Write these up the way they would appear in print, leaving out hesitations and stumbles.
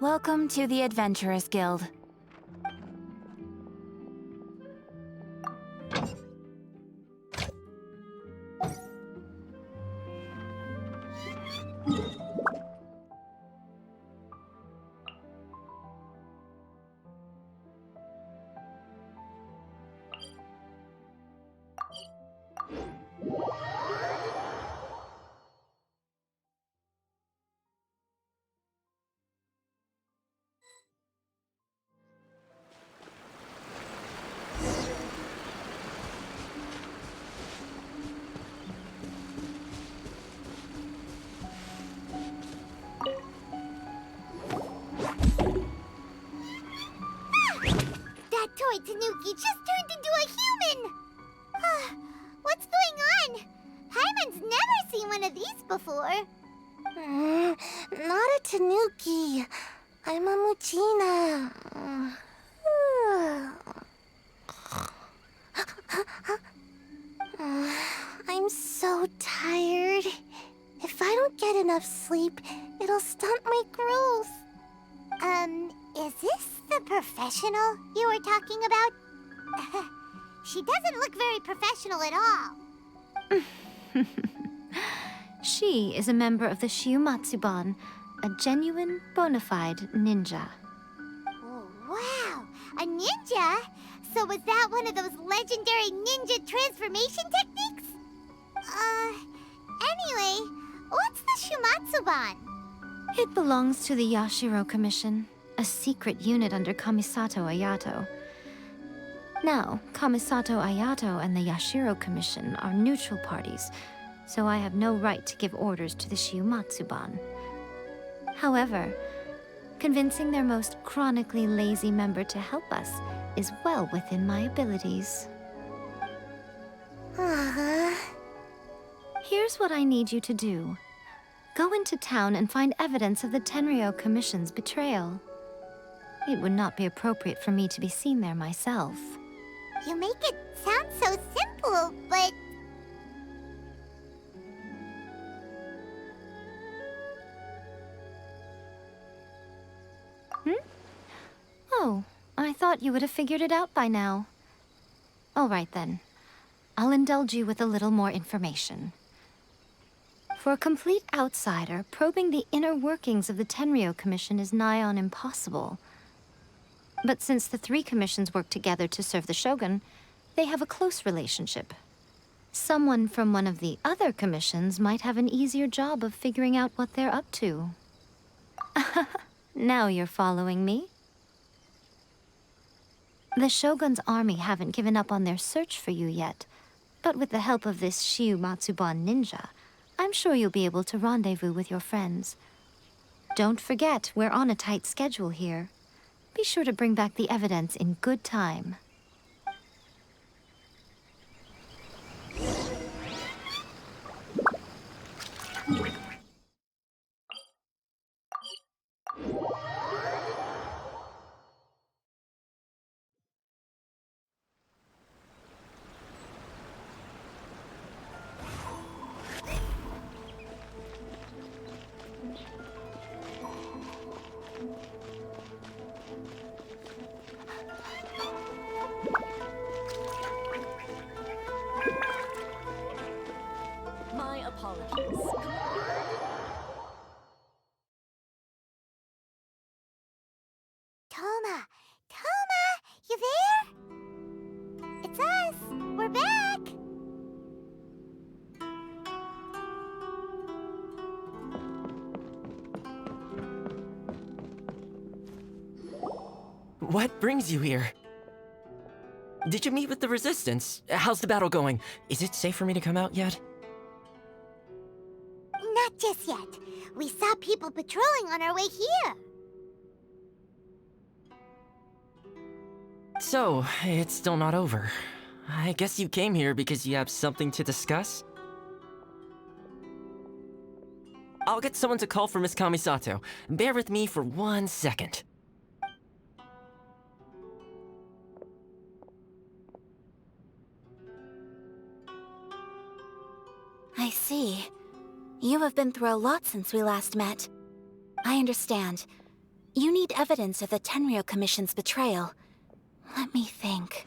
Welcome to the Adventurers Guild. Toy Tanuki just turned into a human! What's going on? Paimon's never seen one of these before. Not a Tanuki. I'm a Muchina. I'm so tired. If I don't get enough sleep, it'll stunt my growth. Is this the professional you were talking about? She doesn't look very professional at all. She is a member of the Shiumatsuban, a genuine, bona fide ninja. Oh, wow! A ninja? So was that one of those legendary ninja transformation techniques? Anyway, what's the Shiumatsuban? It belongs to the Yashiro Commission, a secret unit under Kamisato Ayato. Now, Kamisato Ayato and the Yashiro Commission are neutral parties, so I have no right to give orders to the Shiumatsuban. However, convincing their most chronically lazy member to help us is well within my abilities. Here's what I need you to do. Go into town and find evidence of the Tenryo Commission's betrayal. It would not be appropriate for me to be seen there myself. You make it sound so simple, but... Oh, I thought you would have figured it out by now. All right then. I'll indulge you with a little more information. For a complete outsider, probing the inner workings of the Tenryo Commission is nigh on impossible. But since the three commissions work together to serve the Shogun, they have a close relationship. Someone from one of the other commissions might have an easier job of figuring out what they're up to. Now you're following me? The Shogun's army haven't given up on their search for you yet, but with the help of this Shiumatsuban ninja, I'm sure you'll be able to rendezvous with your friends. Don't forget, we're on a tight schedule here. Be sure to bring back the evidence in good time. My apologies. Toma! Toma! You there? It's us! We're back! What brings you here? Did you meet with the Resistance? How's the battle going? Is it safe for me to come out yet? Not just yet. We saw people patrolling on our way here. So, it's still not over. I guess you came here because you have something to discuss? I'll get someone to call for Miss Kamisato. Bear with me for 1 second. I see. You have been through a lot since we last met. I understand. You need evidence of the Tenryo Commission's betrayal. Let me think.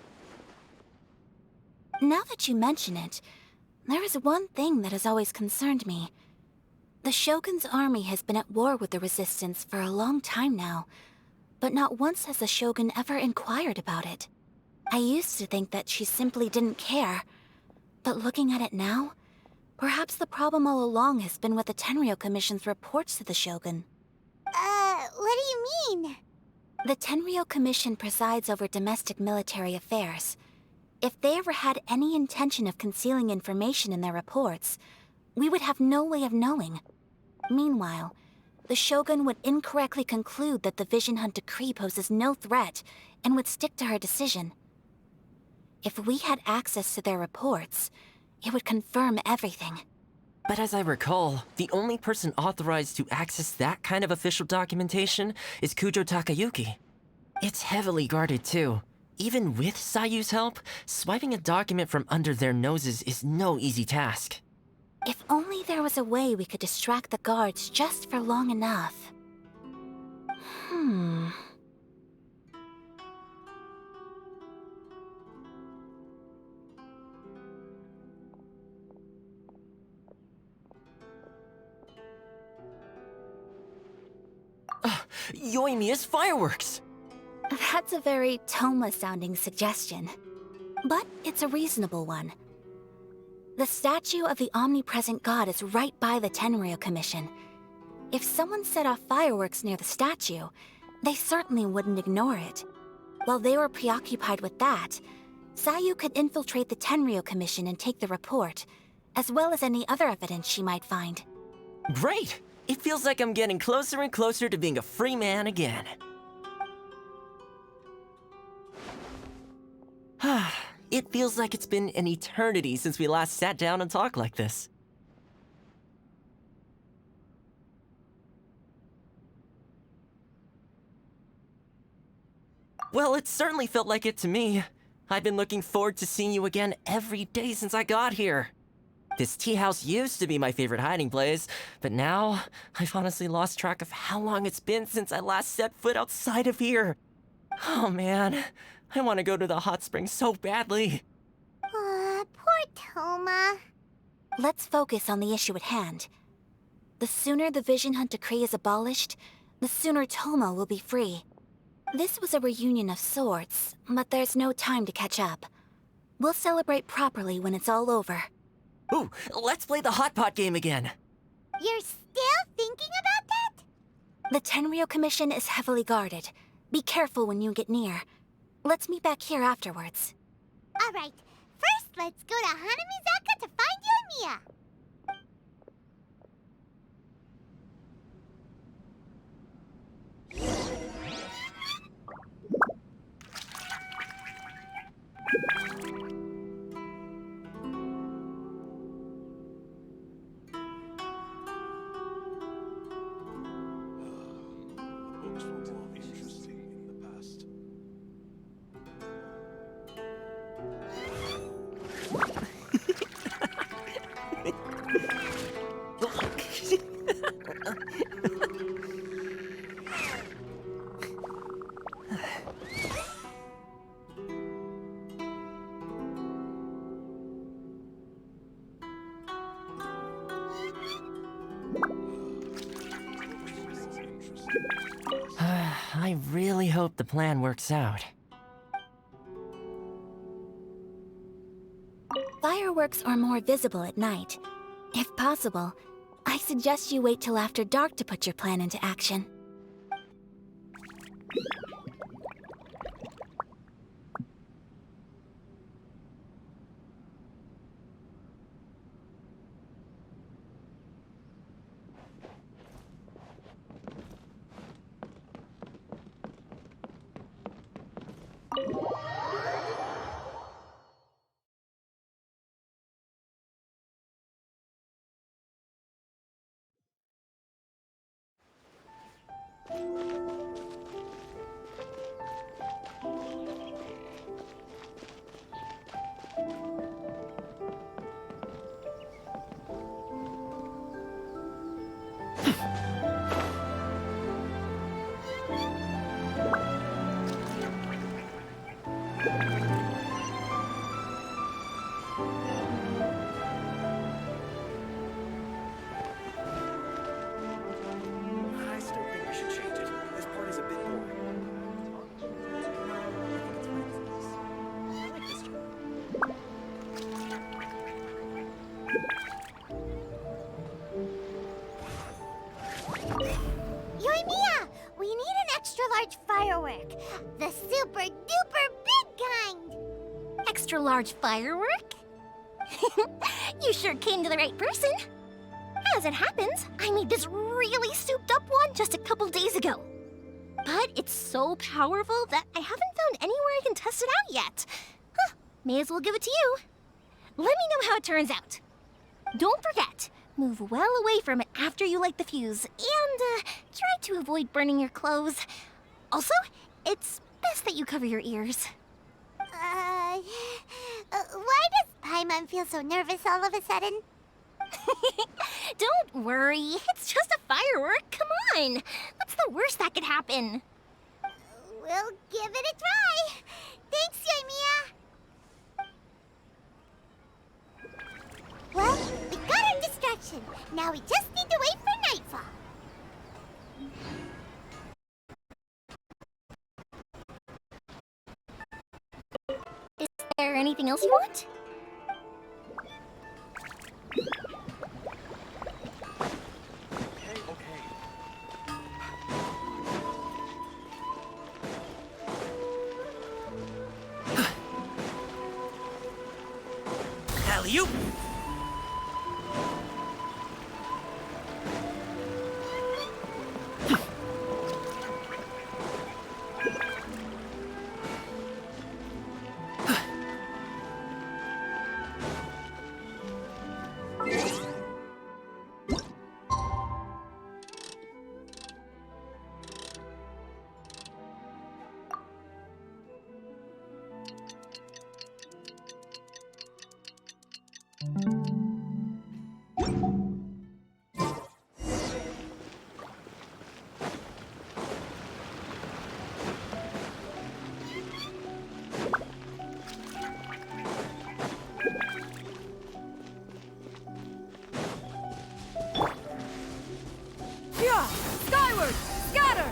Now that you mention it, there is one thing that has always concerned me. The Shogun's army has been at war with the Resistance for a long time now, but not once has the Shogun ever inquired about it. I used to think that she simply didn't care, but looking at it now, perhaps the problem all along has been with the Tenryo Commission's reports to the Shogun. What do you mean? The Tenryo Commission presides over domestic military affairs. If they ever had any intention of concealing information in their reports, we would have no way of knowing. Meanwhile, the Shogun would incorrectly conclude that the Vision Hunt decree poses no threat and would stick to her decision. If we had access to their reports, it would confirm everything. But as I recall, the only person authorized to access that kind of official documentation is Kujo Takayuki. It's heavily guarded too. Even with Sayu's help, swiping a document from under their noses is no easy task. If only there was a way we could distract the guards just for long enough. Yoimiya's fireworks! That's a very Toma-sounding suggestion. But it's a reasonable one. The statue of the omnipresent god is right by the Tenryo Commission. If someone set off fireworks near the statue, they certainly wouldn't ignore it. While they were preoccupied with that, Sayu could infiltrate the Tenryo Commission and take the report, as well as any other evidence she might find. Great! It feels like I'm getting closer and closer to being a free man again. It feels like it's been an eternity since we last sat down and talked like this. Well, it certainly felt like it to me. I've been looking forward to seeing you again every day since I got here. This tea house used to be my favorite hiding place, but now I've honestly lost track of how long it's been since I last set foot outside of here. Oh man, I want to go to the hot springs so badly. Poor Toma. Let's focus on the issue at hand. The sooner the Vision Hunt decree is abolished, the sooner Toma will be free. This was a reunion of sorts, but there's no time to catch up. We'll celebrate properly when it's all over. Ooh, let's play the hot pot game again. You're still thinking about that? The Tenryo Commission is heavily guarded. Be careful when you get near. Let's meet back here afterwards. All right. First, let's go to Hanamizaka to find Yoimiya. I really hope the plan works out. Fireworks are more visible at night. If possible, I suggest you wait till after dark to put your plan into action. I still think we should change it. This part is a bit boring. I like this one. Yoimiya, we need an extra large firework. The super duper big kind. Extra large firework? You sure came to the right person. As it happens, I made this really souped up one just a couple days ago. But it's so powerful that I haven't found anywhere I can test it out yet. Huh, may as well give it to you. Let me know how it turns out. Don't forget, move well away from it after you light the fuse, and try to avoid burning your clothes. Also, it's best that you cover your ears. Why does Paimon feel so nervous all of a sudden? Don't worry, it's just a firework. Come on, what's the worst that could happen? We'll give it a try. Thanks, Yoimiya. Well, we got our distraction. Now we just need to wait for nightfall. Is there anything else you want? Okay, okay. Alley-oop! Yeah! Skyward! Scatter!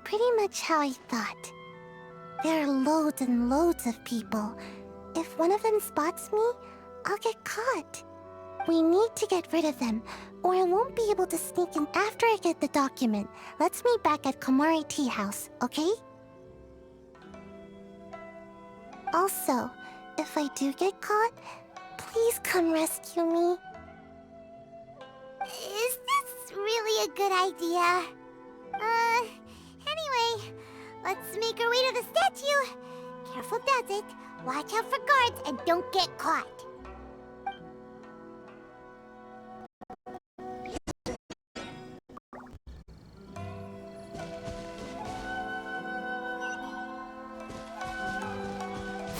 Pretty much how I thought. There are loads and loads of people. If one of them spots me, I'll get caught. We need to get rid of them, or I won't be able to sneak in after I get the document. Let's meet back at Komari Tea House, okay? Also, if I do get caught, please come rescue me. Is this really a good idea? Anyway, let's make our way to the statue. Careful does it. Watch out for guards and don't get caught.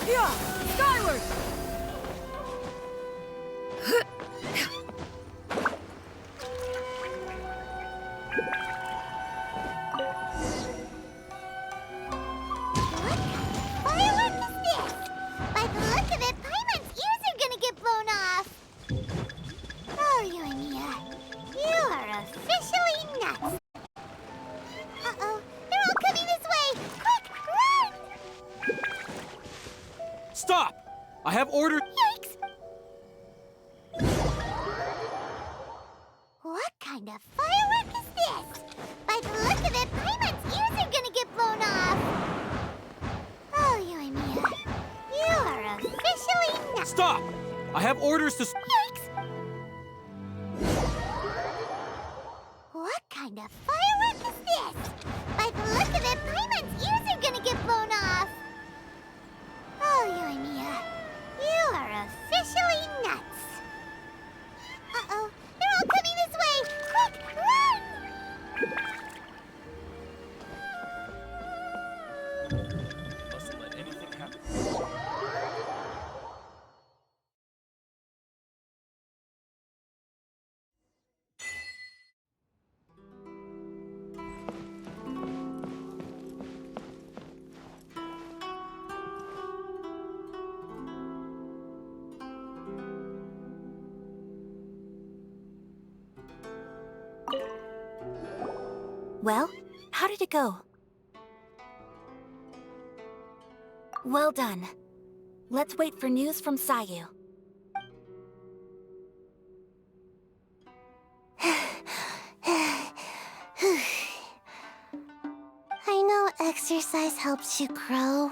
Yeah! Skyward! Firework is this? By the look of it, Paimon's ears are gonna get blown off. Oh, Yoimiya, you are officially nuts. Uh-oh, they're all coming this way. Quick, run! Stop! I have ordered. Yikes! What kind of firework is this? By the look of it, Paimon's ears are gonna get blown off. Oh, Yoimiya, you are officially nuts. Stop! I have orders to. Yikes! What kind of firework is this? By the look of it, Paimon's ears are gonna get blown off. Oh, Yoimiya, you are officially nuts. Uh-oh, they're all coming this way. Quick, run! Mustn't let anything happen. Well, how did it go? Well done. Let's wait for news from Sayu. I know exercise helps you grow,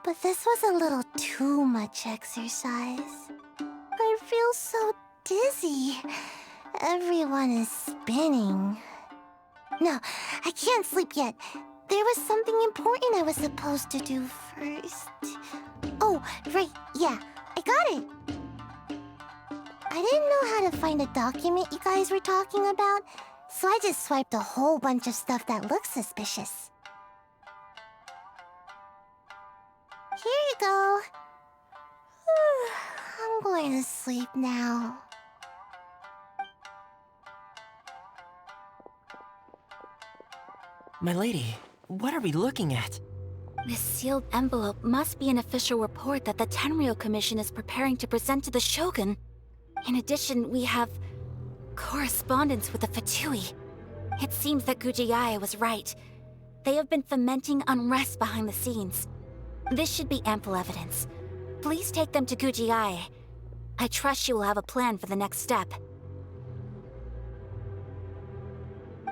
but this was a little too much exercise. I feel so dizzy. Everyone is spinning. No, I can't sleep yet. There was something important I was supposed to do first. Oh, right, yeah, I got it. I didn't know how to find a document you guys were talking about, so I just swiped a whole bunch of stuff that looks suspicious. Here you go. I'm going to sleep now. My lady, what are we looking at? This sealed envelope must be an official report that the Tenryou Commission is preparing to present to the Shogun. In addition, we have correspondence with the Fatui. It seems that Gujiae was right. They have been fomenting unrest behind the scenes. This should be ample evidence. Please take them to Gujiae. I trust she will have a plan for the next step.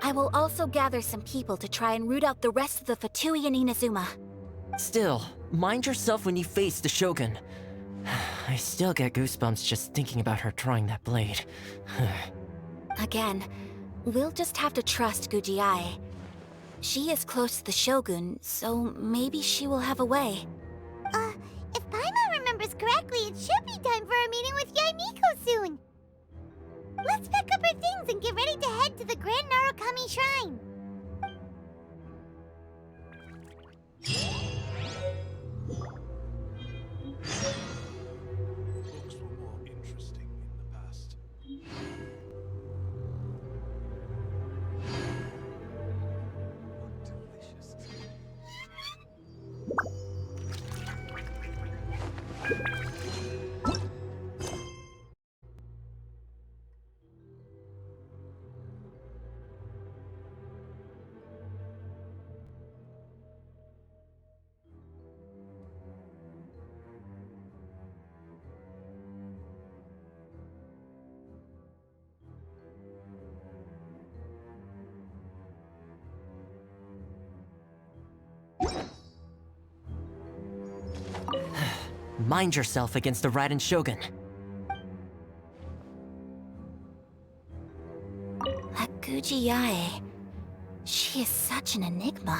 I will also gather some people to try and root out the rest of the Fatui in Inazuma. Still, mind yourself when you face the Shogun. I still get goosebumps just thinking about her drawing that blade. Again, we'll just have to trust Gujiae. She is close to the Shogun, so maybe she will have a way. If Paimon remembers correctly, it should be time for a meeting with Yaimiko soon. Let's pack up our things and get ready to head to the Grand Narukami Shrine. Books were more interesting in the past. Delicious. Mind yourself against the Raiden Shogun. That Gujiae, she is such an enigma.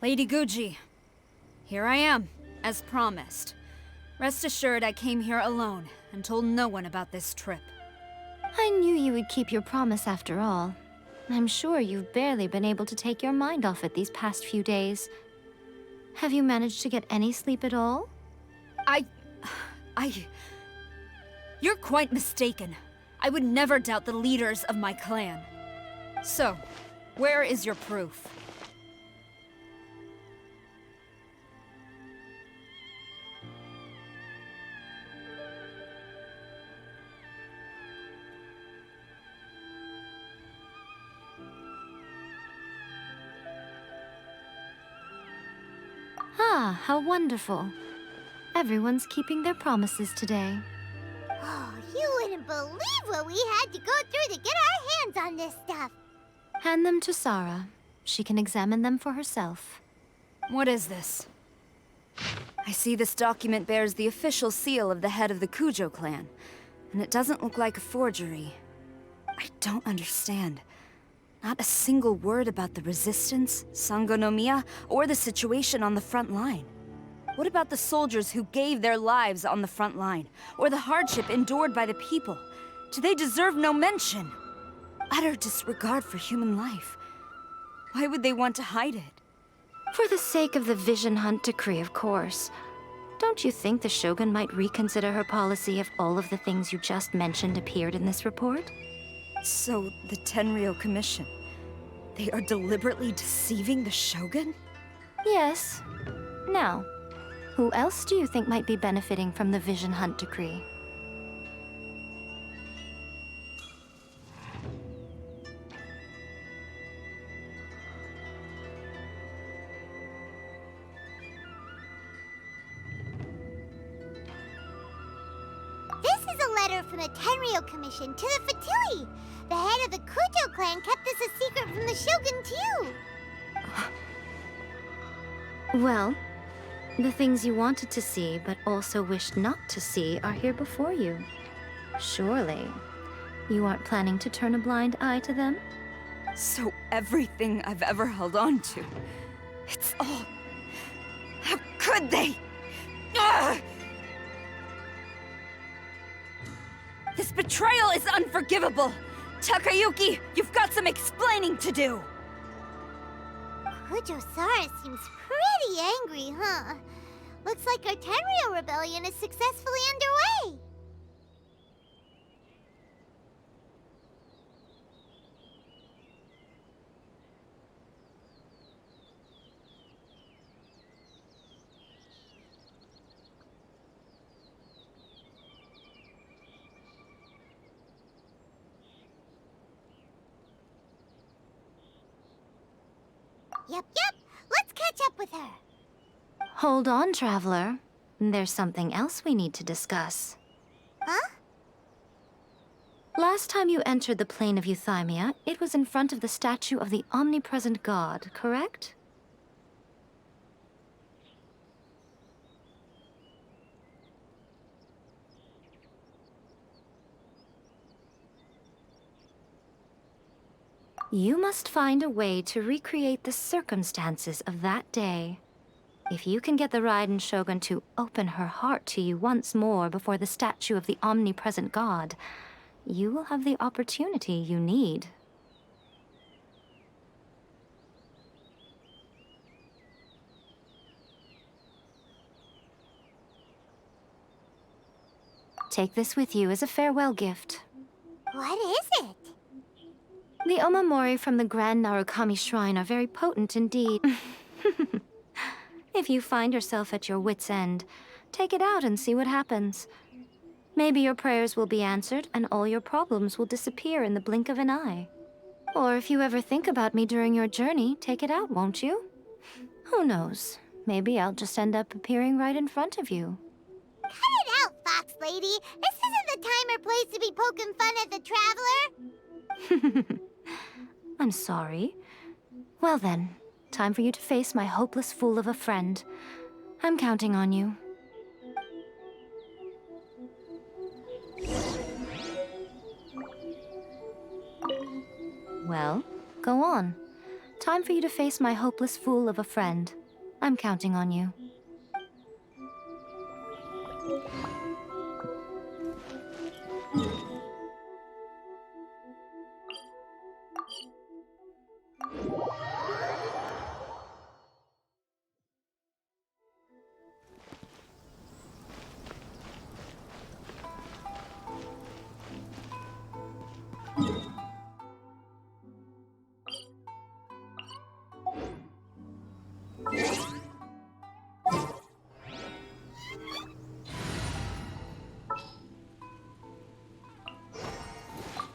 Lady Guji, here I am, as promised. Rest assured I came here alone and told no one about this trip. I knew you would keep your promise after all. I'm sure you've barely been able to take your mind off it these past few days. Have you managed to get any sleep at all? You're quite mistaken. I would never doubt the leaders of my clan. So, where is your proof? Ah, how wonderful. Everyone's keeping their promises today. Oh, you wouldn't believe what we had to go through to get our hands on this stuff. Hand them to Sarah. She can examine them for herself. What is this? I see this document bears the official seal of the head of the Kujo clan, and it doesn't look like a forgery. I don't understand. Not a single word about the resistance, Sangonomiya, or the situation on the front line. What about the soldiers who gave their lives on the front line, or the hardship endured by the people? Do they deserve no mention? utter disregard for human life. Why would they want to hide it? For the sake of the Vision Hunt decree, of course. Don't you think the Shogun might reconsider her policy if all of the things you just mentioned appeared in this report? So, the Tenryou Commission, they are deliberately deceiving the Shogun? Yes. Now, who else do you think might be benefiting from the Vision Hunt decree? This is a letter from the Tenryou Commission to the Fatui. The head of the Kujo clan kept this a secret from the Shogun, too. Well, the things you wanted to see but also wished not to see are here before you. Surely, you aren't planning to turn a blind eye to them? So everything I've ever held on to, it's all... How could they? Ugh! This betrayal is unforgivable! Takayuki, you've got some explaining to do! Kujo-Sara seems pretty angry, huh? Looks like our Tenryou rebellion is successfully underway. Yep. Let's catch up with her. Hold on, Traveler. There's something else we need to discuss. Huh? Last time you entered the plane of Euthymia, it was in front of the statue of the omnipresent god, correct? You must find a way to recreate the circumstances of that day. If you can get the Raiden Shogun to open her heart to you once more before the statue of the omnipresent god, you will have the opportunity you need. Take this with you as a farewell gift. What is it? The omamori from the Grand Narukami Shrine are very potent indeed. If you find yourself at your wit's end, take it out and see what happens. Maybe your prayers will be answered and all your problems will disappear in the blink of an eye. Or if you ever think about me during your journey, take it out, won't you? Who knows? Maybe I'll just end up appearing right in front of you. Cut it out, Fox Lady. This isn't the time or place to be poking fun at the Traveler. I'm sorry. Well then, time for you to face my hopeless fool of a friend. I'm counting on you. Well, go on. Time for you to face my hopeless fool of a friend. I'm counting on you.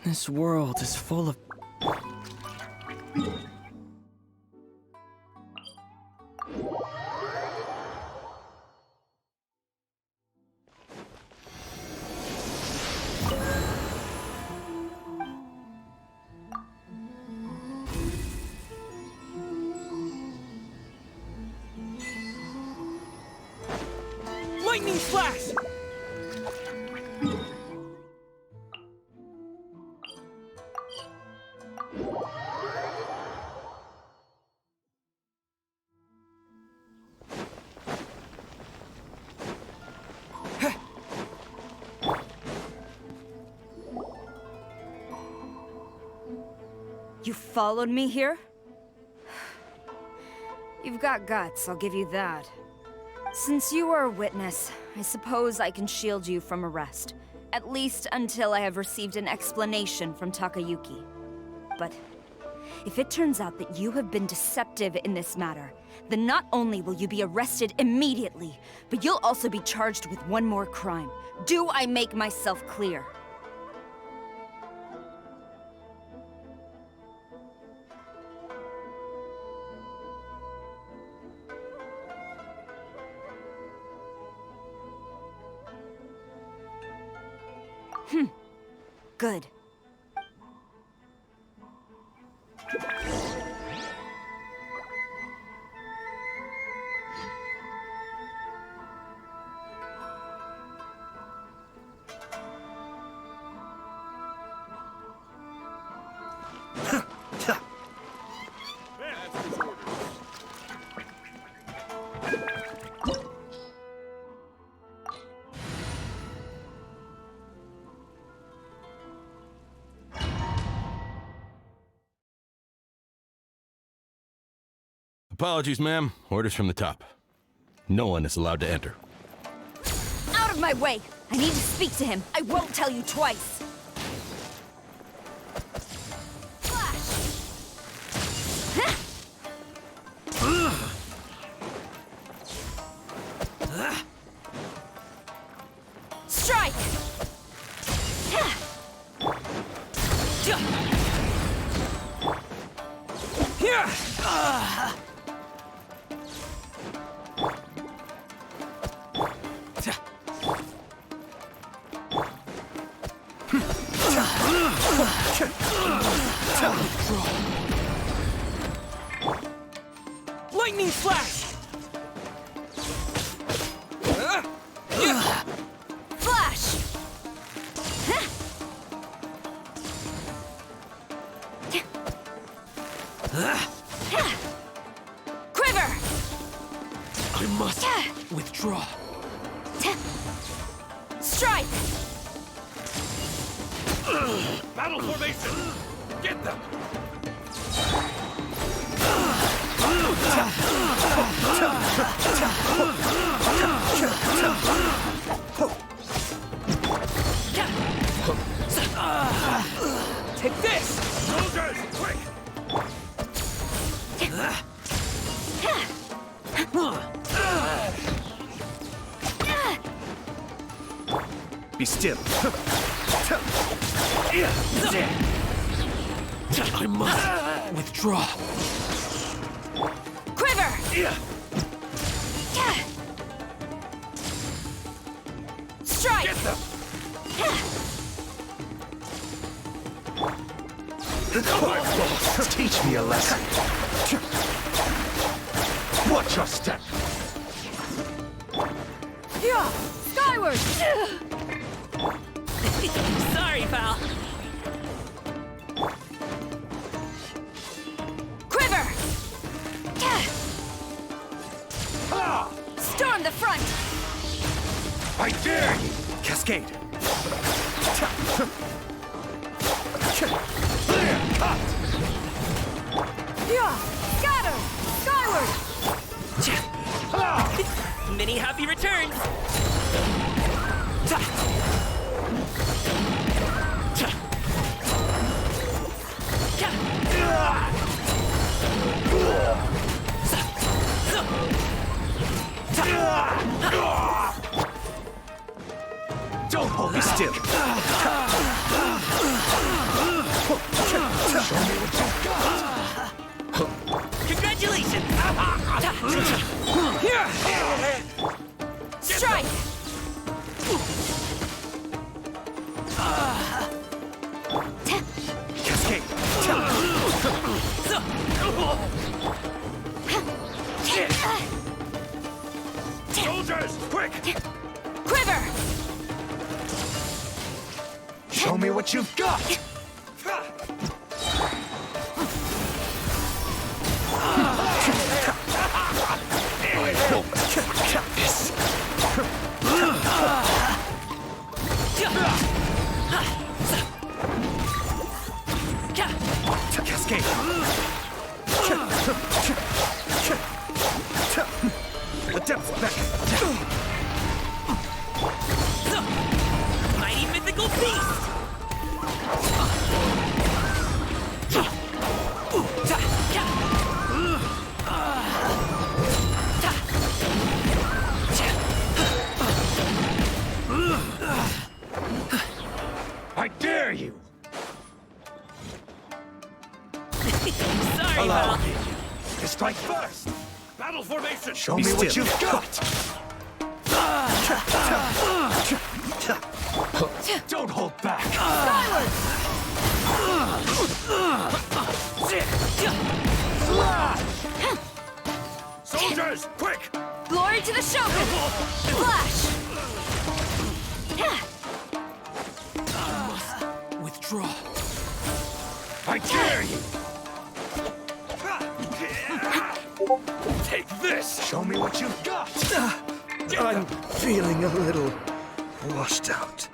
This world is full of... Lightning flash! followed me here? You've got guts, I'll give you that. Since you are a witness, I suppose I can shield you from arrest. At least until I have received an explanation from Takayuki. But if it turns out that you have been deceptive in this matter, then not only will you be arrested immediately, but you'll also be charged with one more crime. Do I make myself clear? Good. Apologies, ma'am. Orders from the top. No one is allowed to enter. Out of my way! I need to speak to him. I won't tell you twice. Flash! Strike! Lightning flash! Flash! Quiver! I must withdraw. Strike! Battle formation! Get them! Take this! Soldiers, quick! Be still. I must withdraw. Quiver! Strike! Get them! Teach me a lesson. Watch your step. Yeah! Skyward! Sorry, pal. Quiver! Storm the front! I dare you. Cascade. Yeah! Scatter! Skyward! Many happy returns. Don't hold me still. Show me what you've got. Congratulations! Strike! Cascade. Soldiers, quick! Quiver! Show me what you've got. Cascade. Battle formation! Show me what you've got! Don't hold back! Soldiers, quick! Glory to the Shogun! Flash! Withdraw. I dare you! Take this! Show me what you've got! I'm feeling a little washed out.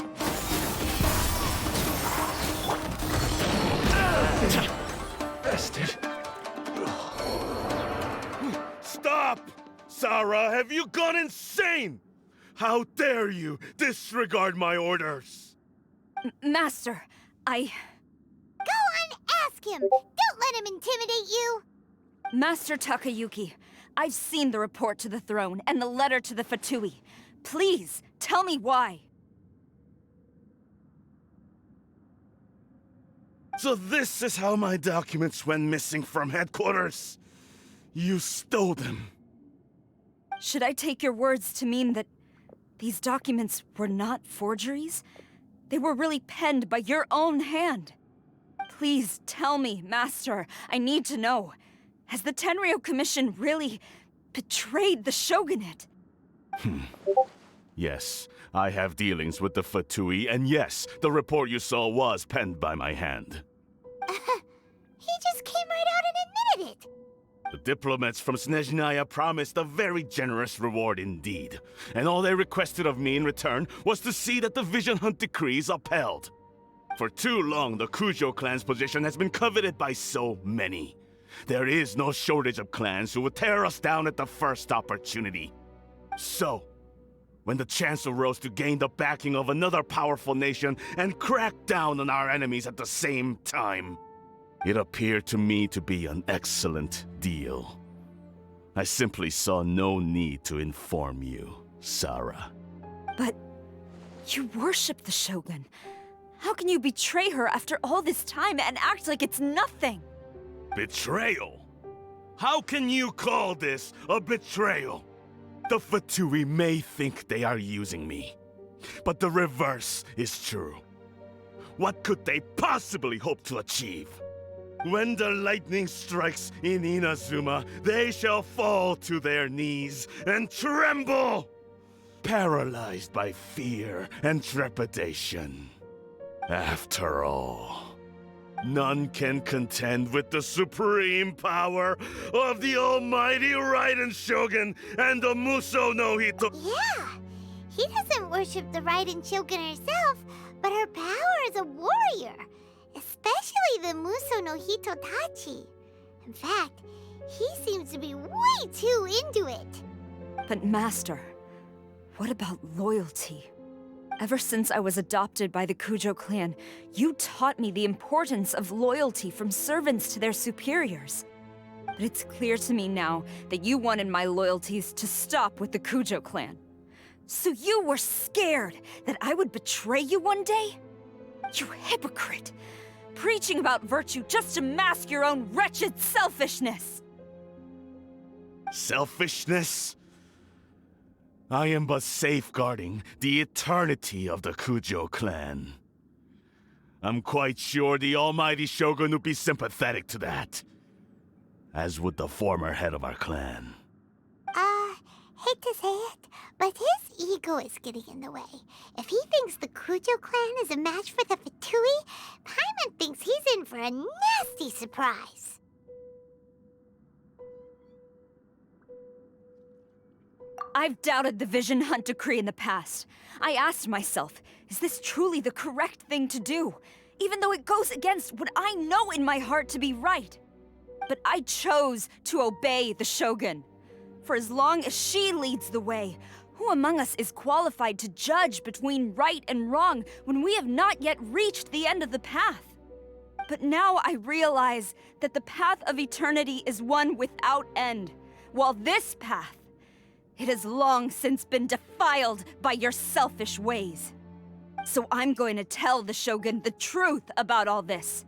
Bested. Stop! Sarah, have you gone insane? How dare you disregard my orders? Master, Go on, ask him! Don't let him intimidate you! Master Takayuki, I've seen the report to the throne and the letter to the Fatui. Please, tell me why. So this is how my documents went missing from headquarters? You stole them. Should I take your words to mean that these documents were not forgeries? They were really penned by your own hand. Please tell me, Master. I need to know. Has the Tenryou Commission really betrayed the Shogunate? Yes, I have dealings with the Fatui, and yes, the report you saw was penned by my hand. He just came right out and admitted it! The diplomats from Snezhnaya promised a very generous reward indeed, and all they requested of me in return was to see that the Vision Hunt decree is upheld. For too long, the Kujo clan's position has been coveted by so many. There is no shortage of clans who would tear us down at the first opportunity. So, when the chance arose to gain the backing of another powerful nation and crack down on our enemies at the same time, it appeared to me to be an excellent deal. I simply saw no need to inform you, Sarah. But you worship the Shogun. How can you betray her after all this time and act like it's nothing? Betrayal? How can you call this a betrayal? The Fatui may think they are using me, but the reverse is true. What could they possibly hope to achieve? When the lightning strikes in Inazuma, they shall fall to their knees and tremble, paralyzed by fear and trepidation. After all, none can contend with the supreme power of the almighty Raiden Shogun and the Muso no Hito. Yeah! He doesn't worship the Raiden Shogun herself, but her power as a warrior. Especially the Muso no Hitotachi. In fact, he seems to be way too into it. But Master, what about loyalty? Ever since I was adopted by the Kujo clan, you taught me the importance of loyalty from servants to their superiors. But it's clear to me now that you wanted my loyalties to stop with the Kujo clan. So you were scared that I would betray you one day? You hypocrite! Preaching about virtue just to mask your own wretched selfishness! Selfishness? I am but safeguarding the eternity of the Kujo clan. I'm quite sure the almighty Shogun would be sympathetic to that. As would the former head of our clan. Hate to say it, but his ego is getting in the way. If he thinks the Kujo clan is a match for the Fatui, Paimon thinks he's in for a nasty surprise. I've doubted the Vision Hunt decree in the past. I asked myself, is this truly the correct thing to do? Even though it goes against what I know in my heart to be right. But I chose to obey the Shogun. For as long as she leads the way, who among us is qualified to judge between right and wrong when we have not yet reached the end of the path? But now I realize that the path of eternity is one without end, while this path, it has long since been defiled by your selfish ways. So I'm going to tell the Shogun the truth about all this.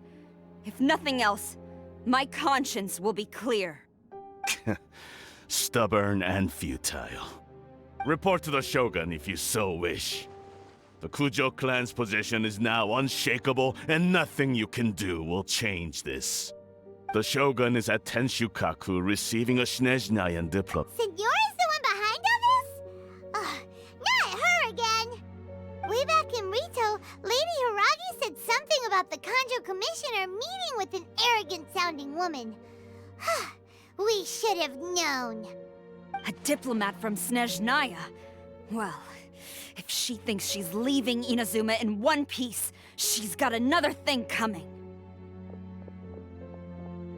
If nothing else, my conscience will be clear. stubborn and futile. Report to the Shogun if you so wish. The Kujo clan's position is now unshakable, and nothing you can do will change this. The Shogun is at Tenshukaku receiving a Snezhnayan diploma. Signora's the one behind all this? Ugh, not her again! Way back in Rito, Lady Hiragi said something about the Kanjo Commissioner meeting with an arrogant-sounding woman. We should have known. A diplomat from Snezhnaya? Well, if she thinks she's leaving Inazuma in one piece, she's got another thing coming.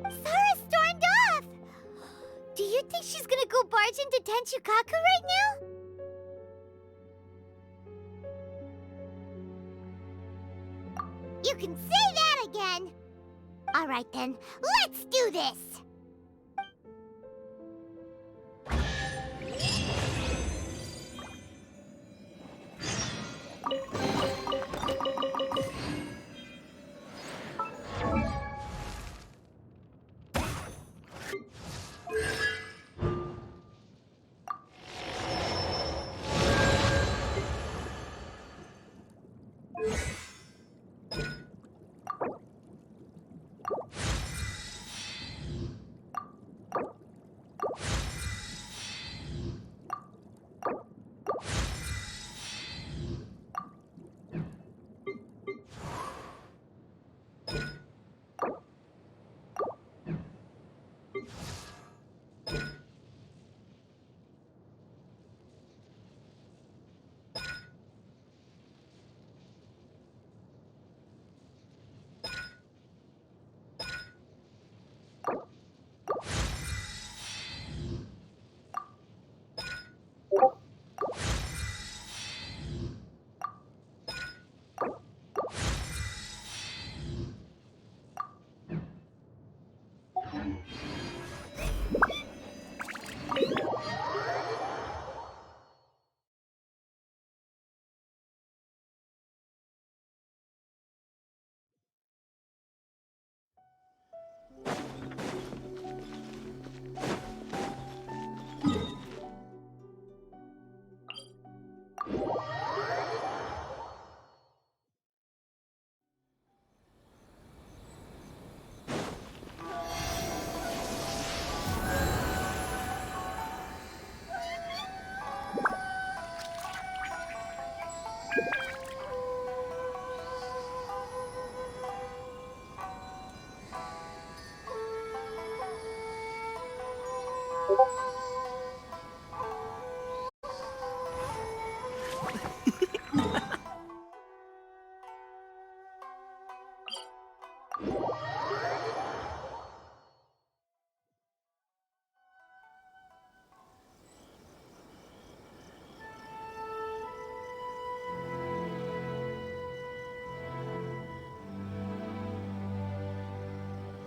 Sara stormed off! Do you think she's gonna go barge into Tenshukaku right now? You can say that again! Alright then, let's do this!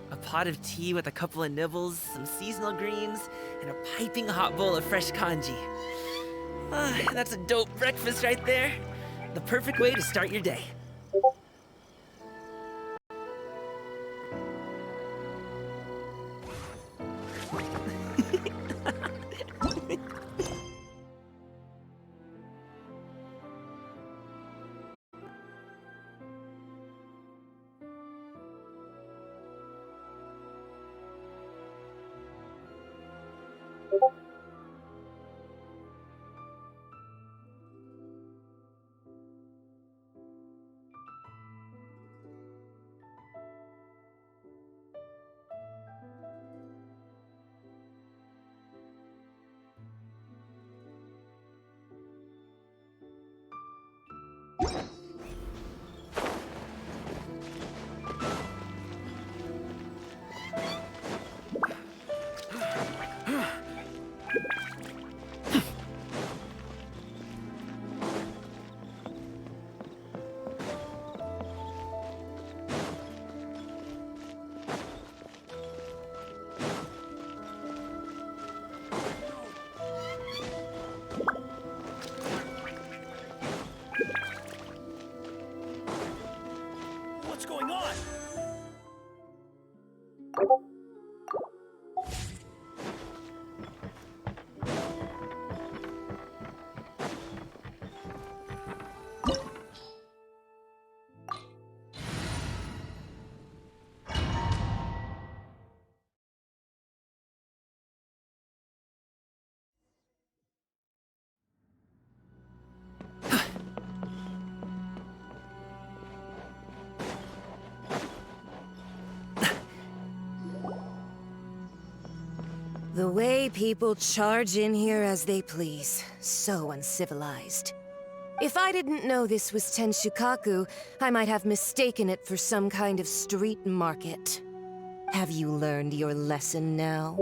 A pot of tea with a couple of nibbles, some seasonal greens, and a piping hot bowl of fresh kanji. That's a dope breakfast right there. The perfect way to start your day. way people charge in here as they please. So uncivilized. If I didn't know this was Tenshukaku, I might have mistaken it for some kind of street market. Have you learned your lesson now?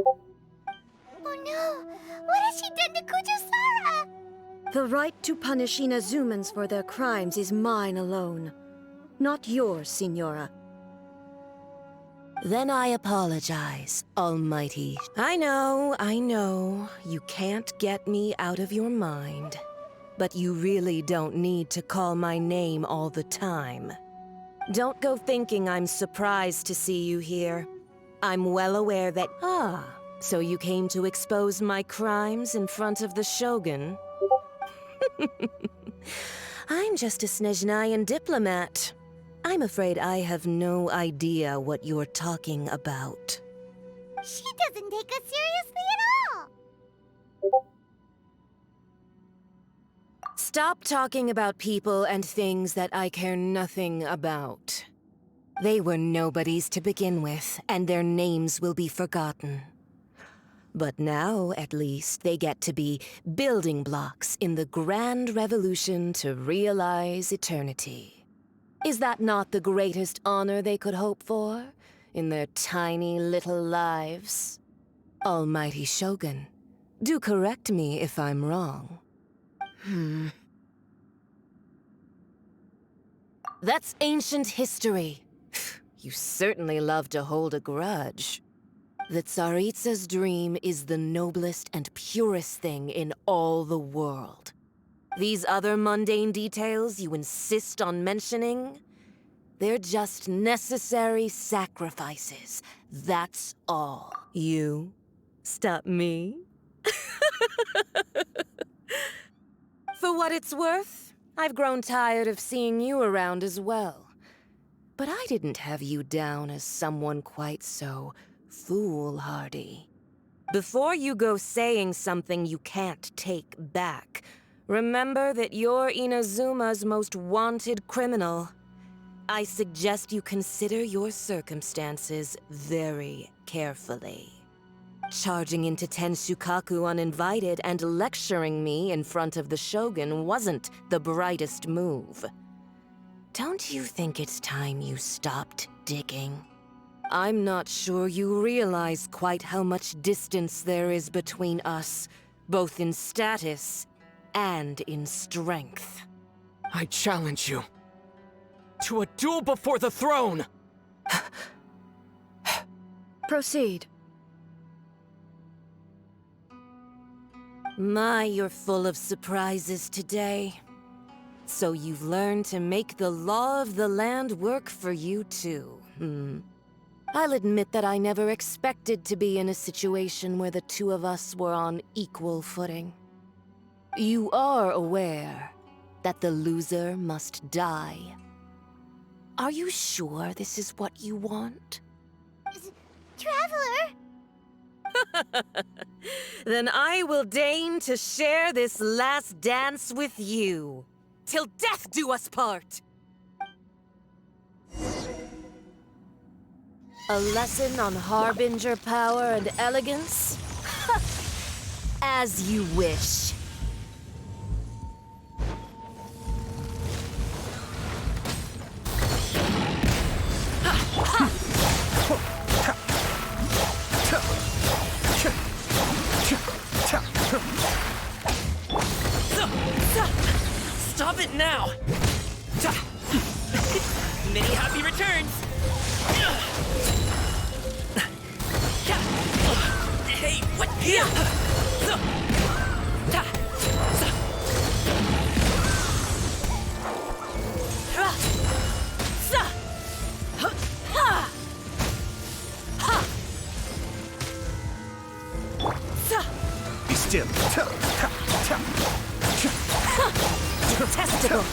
Oh no! What has she done to Kujo-Sara? The right to punish Inazumans for their crimes is mine alone. Not yours, Signora. Then I apologize, Almighty. I know, you can't get me out of your mind. But you really don't need to call my name all the time. Don't go thinking I'm surprised to see you here. I'm well aware that... so you came to expose my crimes in front of the Shogun? I'm just a Snezhnayan diplomat. I'm afraid I have no idea what you're talking about. She doesn't take us seriously at all! Stop talking about people and things that I care nothing about. They were nobodies to begin with, and their names will be forgotten. But now, at least, they get to be building blocks in the grand revolution to realize eternity. Is that not the greatest honor they could hope for in their tiny little lives? Almighty Shogun, do correct me if I'm wrong. That's ancient history. You certainly love to hold a grudge. The Tsaritsa's dream is the noblest and purest thing in all the world. These other mundane details you insist on mentioning, they're just necessary sacrifices. That's all. You stop me? For what it's worth, I've grown tired of seeing you around as well. But I didn't have you down as someone quite so foolhardy. Before you go saying something you can't take back, remember that you're Inazuma's most wanted criminal. I suggest you consider your circumstances very carefully. Charging into Tenshukaku uninvited and lecturing me in front of the Shogun wasn't the brightest move. Don't you think it's time you stopped digging? I'm not sure you realize quite how much distance there is between us, both in status and in strength. I challenge you to a duel before the throne! Proceed. My, you're full of surprises today. So you've learned to make the law of the land work for you too, I'll admit that I never expected to be in a situation where the two of us were on equal footing. You are aware that the loser must die. Are you sure this is what you want? Traveler! Then I will deign to share this last dance with you. Till death do us part! A lesson on Harbinger power and elegance? As you wish. Stop it now! Many happy returns! Hey, what? Be still. Detestable.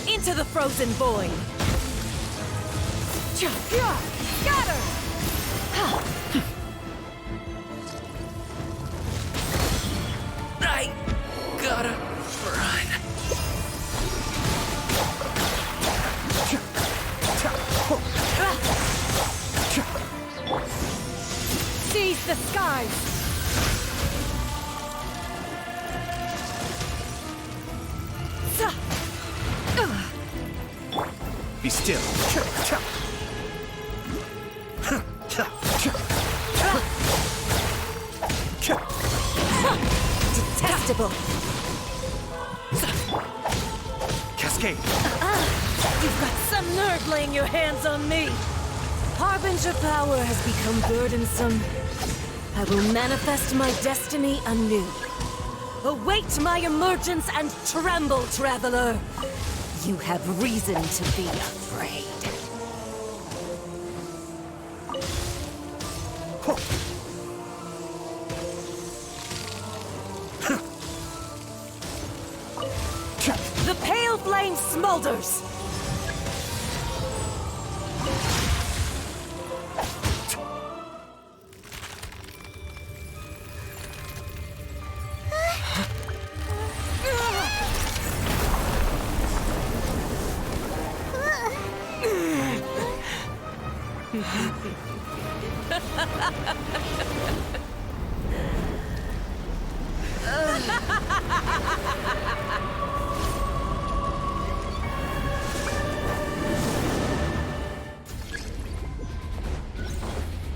Into the frozen void. Got her! skies! Be still. Detestable! Cascade. You've got some nerve laying your hands on me! Harbinger power has become burdensome. I will manifest my destiny anew. Await my emergence and tremble, traveler! You have reason to be afraid. The pale flame smolders!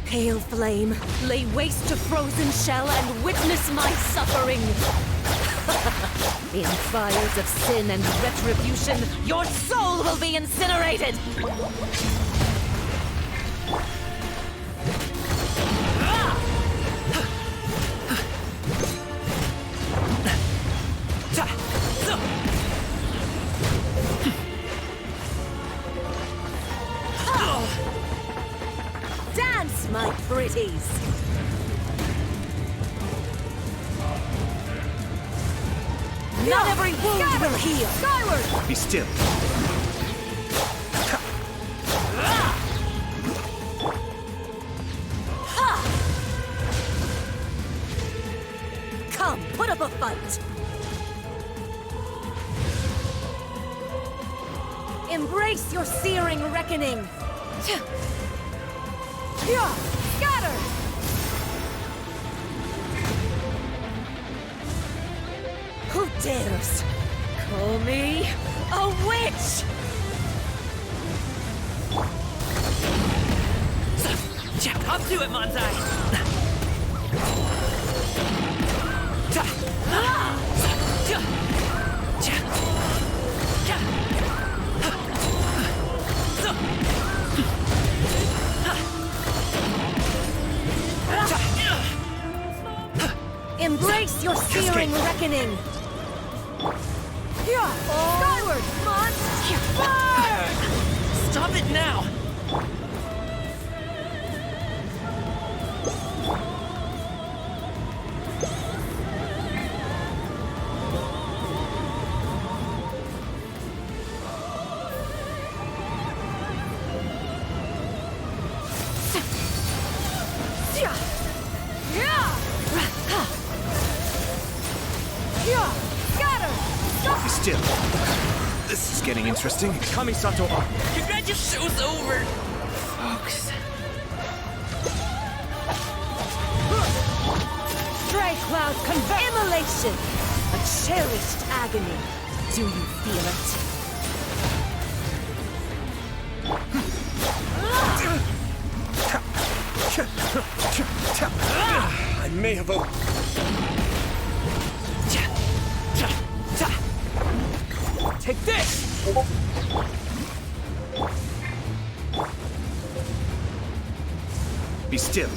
Pale flame, lay waste to frozen shell and witness my suffering! In fires of sin and retribution, your soul will be incinerated! Dance, my pretties! Not every wound will heal! Skyward! Be still. Come, put up a fight! Embrace your searing reckoning! Scatter! Who dares call me a witch? Up to it, Montai! Embrace your searing reckoning! Skyward! Burn! Stop it now! Be still. This is getting interesting. Kamisato up. Your show's over! Folks. Stray cloud convert immolation! A cherished agony. Do you feel it? I may have Take this! Be still.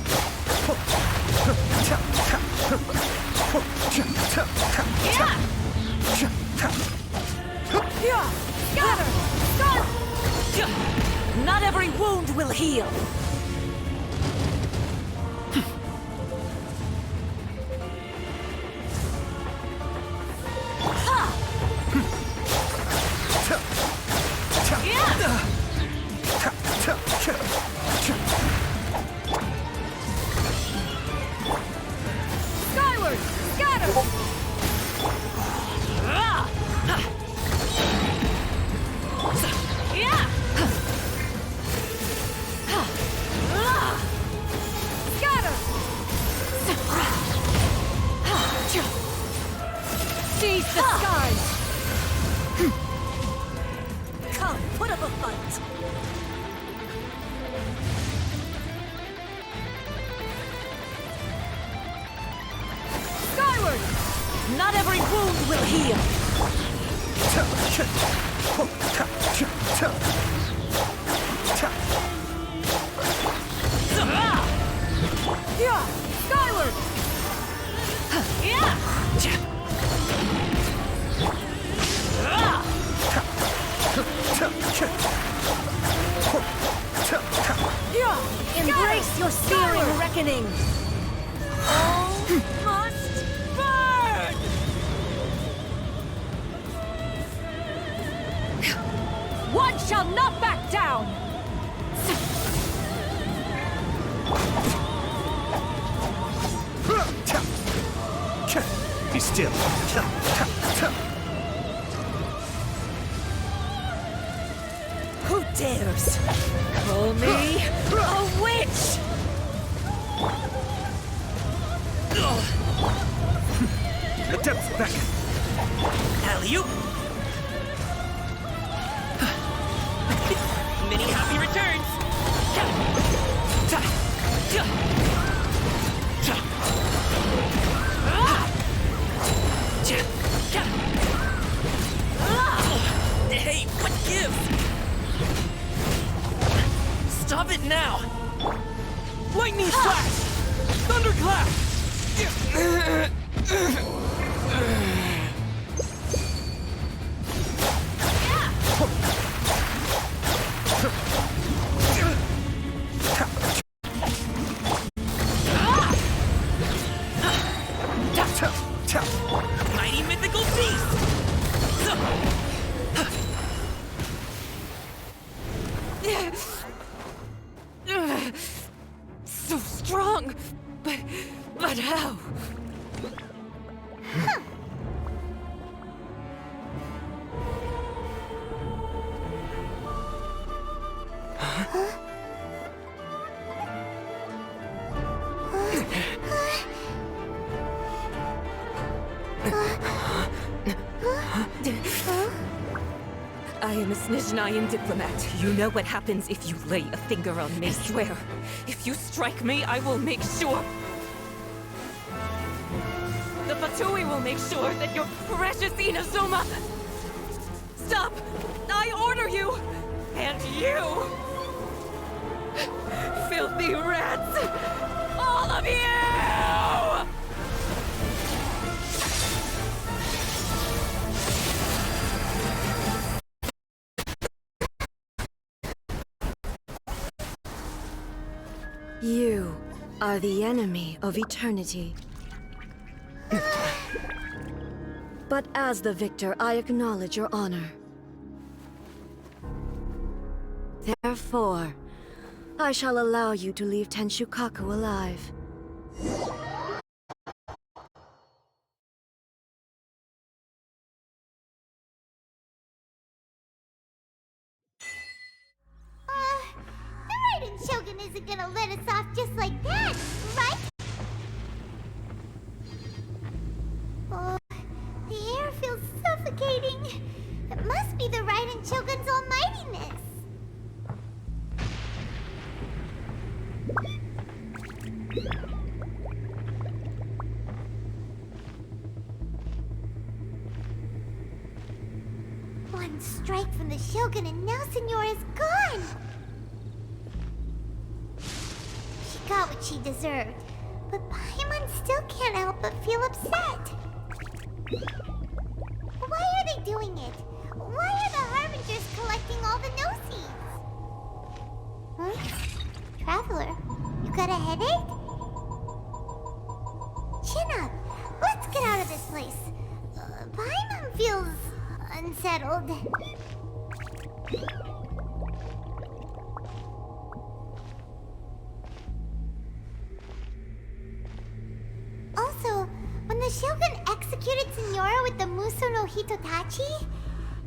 Not every wound will heal. Seize the skies! Come, put up a fight! Skyward! Not every wound will heal! Yeah! Skyward! Embrace your searing reckoning! All must burn! One shall not back down! Be still. Who dares call me a witch? The depths beckon. Alley-oop! Many happy returns! Hey, what gives? Stop it now! Lightning flash! Thunderclap! Mighty mythical beast! So strong, but how? I am a Snezhnayan diplomat. You know what happens if you lay a finger on me. I swear, if you strike me, I will make sure... The Fatui will make sure that your precious Inazuma... Stop! I order you! And you! Filthy rats! All of you! You are the enemy of eternity. But as the victor, I acknowledge your honor. Therefore, I shall allow you to leave Tenshukaku alive. The Raiden Shogun isn't gonna let us off just like that, right? Oh, the air feels suffocating. It must be the Raiden Shogun's almightiness. One strike from the Shogun and now Senyora's gone! She got what she deserved, but Paimon still can't help but feel upset. Why are they doing it? Why are the Harbingers collecting all the no-seeds? Huh? Traveler, you got a headache? Chin up. Let's get out of this place. Paimon feels unsettled. Also, when the Shogun executed Senyora with the Muso no Hitotachi,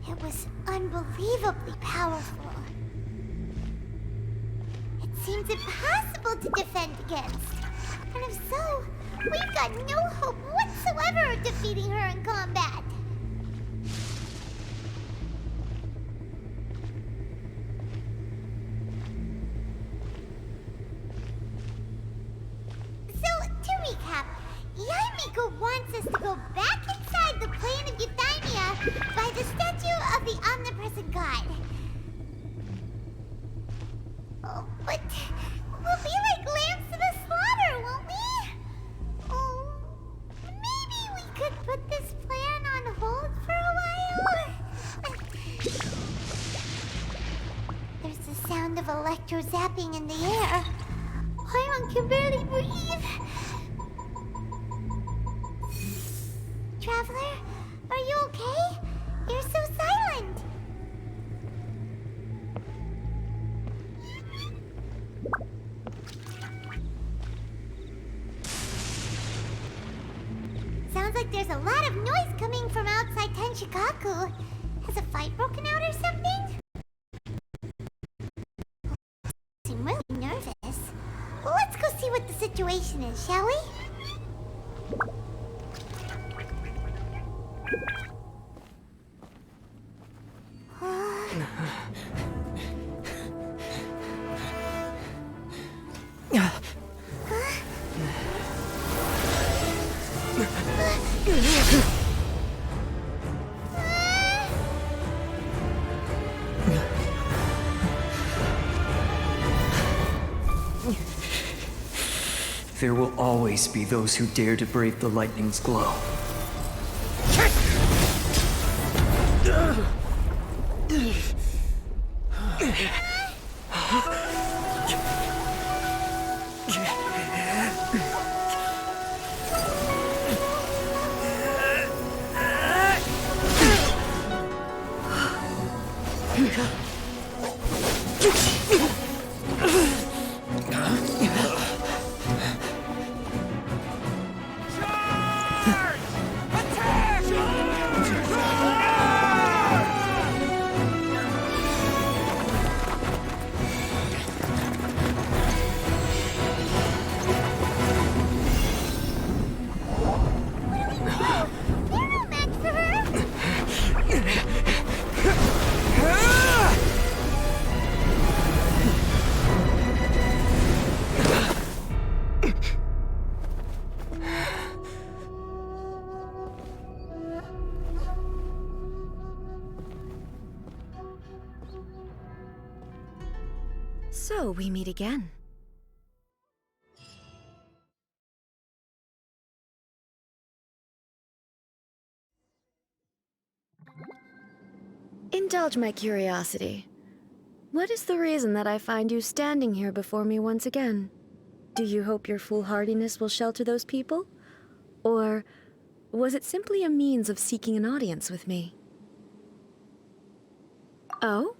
it was unbelievably powerful. It seems impossible to defend against. And if so, We've got no hope whatsoever of defeating her in combat. So, to recap, Yaimiko wants us to go back inside the plane of Euthymia by the statue of the omnipresent god. Oh, but we'll be like lambs to the slaughter, won't we? Oh, maybe we could put this plan on hold for a while? There's the sound of electro zapping in the air. Paimon can barely breathe. Traveler, are you okay? You're so silent. Sounds like there's a lot of noise coming from outside Tenshikaku. Has a fight broken out or something? I'm really nervous. Well, let's go see what the situation is, shall we? There will always be those who dare to brave the lightning's glow. So we meet again. Indulge my curiosity. What is the reason that I find you standing here before me once again? Do you hope your foolhardiness will shelter those people? Or was it simply a means of seeking an audience with me? Oh?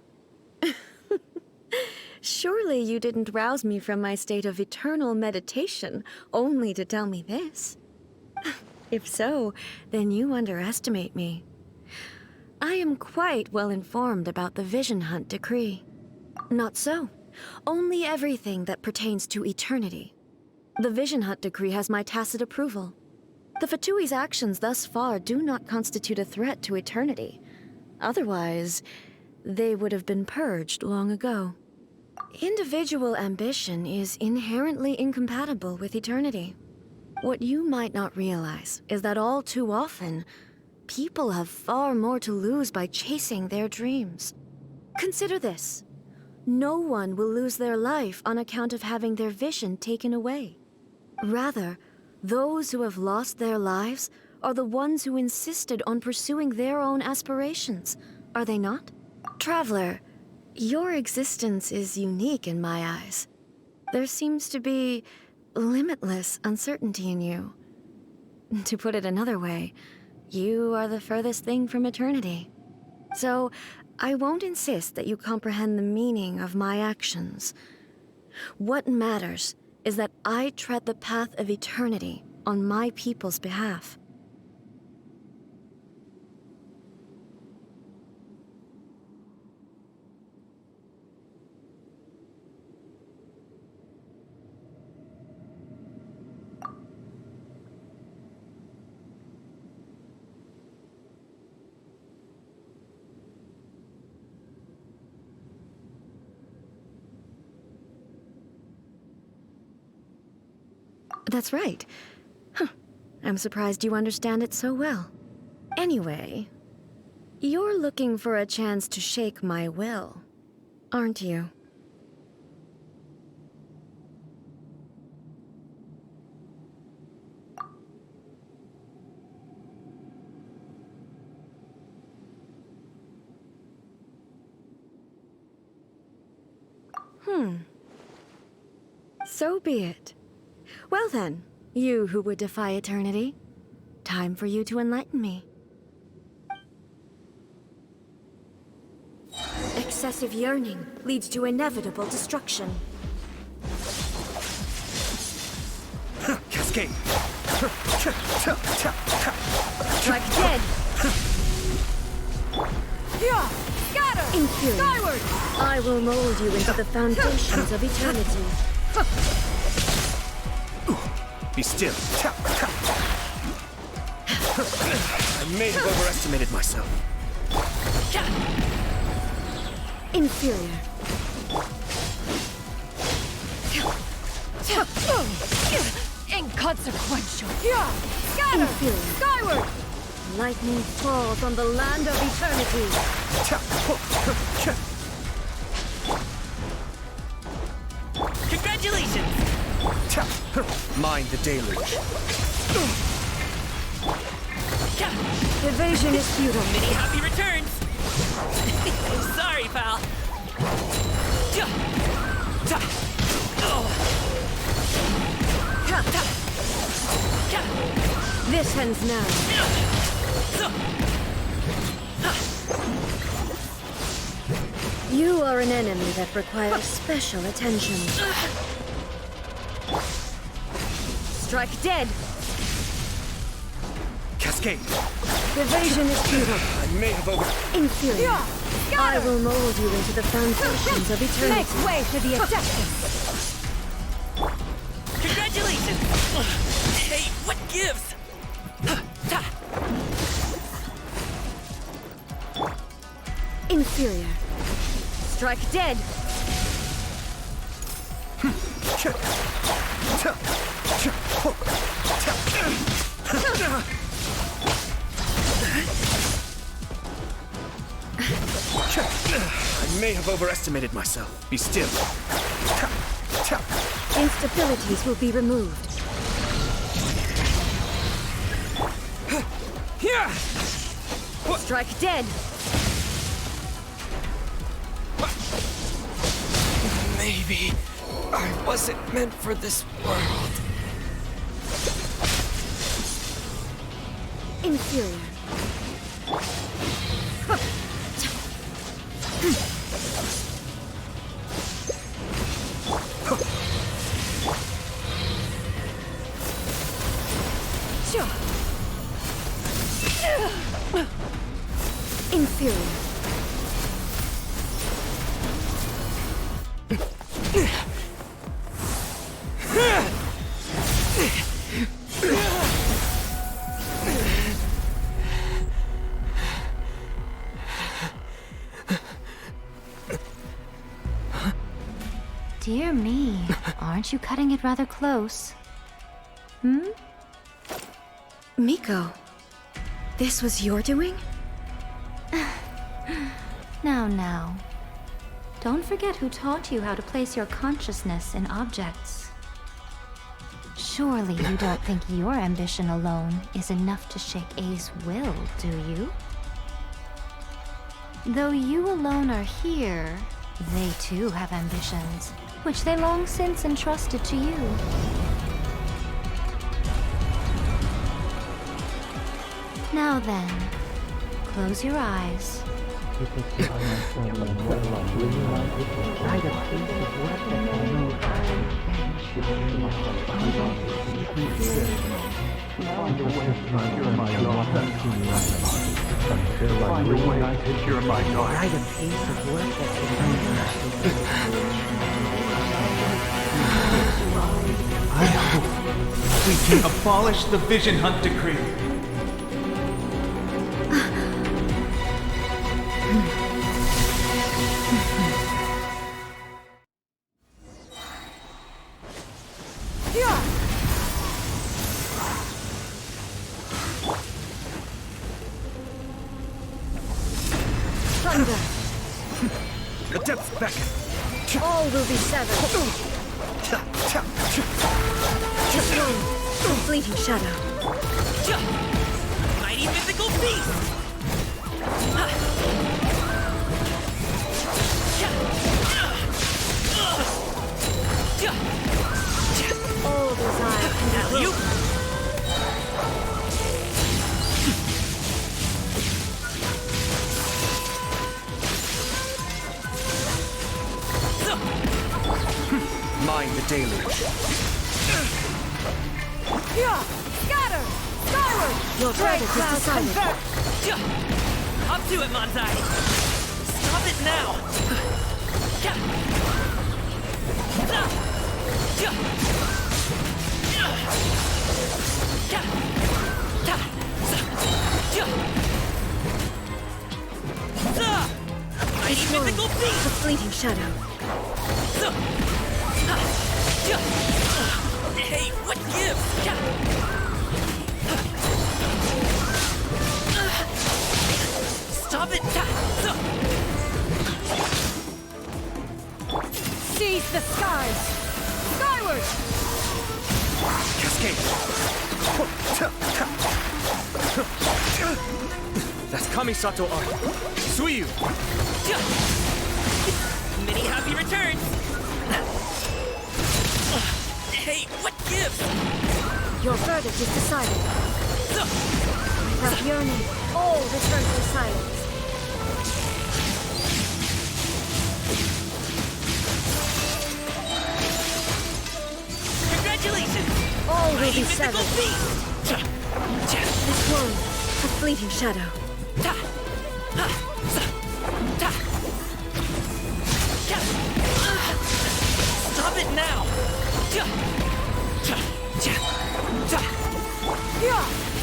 Surely you didn't rouse me from my state of eternal meditation only to tell me this. If so, then you underestimate me. I am quite well informed about the Vision Hunt decree. Not so. Only everything that pertains to eternity. The Vision Hunt decree has my tacit approval. The Fatui's actions thus far do not constitute a threat to eternity. Otherwise, they would have been purged long ago. Individual ambition is inherently incompatible with eternity. What you might not realize is that all too often, people have far more to lose by chasing their dreams. Consider this. No one will lose their life on account of having their vision taken away. Rather, those who have lost their lives are the ones who insisted on pursuing their own aspirations, are they not? Traveler, your existence is unique in my eyes. There seems to be limitless uncertainty in you. To put it another way, you are the furthest thing from eternity. So, I won't insist that you comprehend the meaning of my actions. What matters is that I tread the path of eternity on my people's behalf. That's right. Huh. I'm surprised you understand it so well. Anyway, you're looking for a chance to shake my will, aren't you? So be it. Well then, you who would defy eternity, time for you to enlighten me. Excessive yearning leads to inevitable destruction. Cascade! Strike dead! Yeah! Scatter! Inferior. Skyward! I will mold you into the foundations of eternity. Be still. I may have overestimated myself. Inferior. Inconsequential! Yeah! Scatter! Inferior. Skyward! Lightning falls on the land of eternity. Congratulations! Mind the deluge. Evasion is futile. Many happy returns! Sorry, pal. This ends now. You are an enemy that requires special attention. Strike dead. Cascade! Evasion is futile. I may have Inferior. I will mold you into the foundations of eternity. Make way for the Adeptus! Congratulations! Hey, what gives? Inferior. Strike dead. I may have overestimated myself. Be still. Instabilities will be removed. Strike dead. Maybe I wasn't meant for this world. Inferior. Inferior. Dear me, aren't you cutting it rather close? Miko, this was your doing? Now. Don't forget who taught you how to place your consciousness in objects. Surely you don't think your ambition alone is enough to shake A's will, do you? Though you alone are here, they too have ambitions, which they long since entrusted to you. Now then, close your eyes. I hope we can abolish the Vision Hunt Decree. Thunder! The depths beckon. All will be severed. Just one fleeting shadow. Mighty mythical beast! All desire can be broken. Mind the deluge. Scatter! Skyward! Your verdict is decided. Up to it, Manzai! Stop it now! Mighty mythical The beast! fleeting shadow. Hey, what gives? Stop it! Seize the skies! Skyward! Cascade. That's Kamisato Art. Suiyu. Many happy returns! Hey, what gives? Your verdict is decided. Without yearning, all returns to silence. Congratulations! All will Mighty be mythical severed. beast! This one, a fleeting shadow. Stop it now!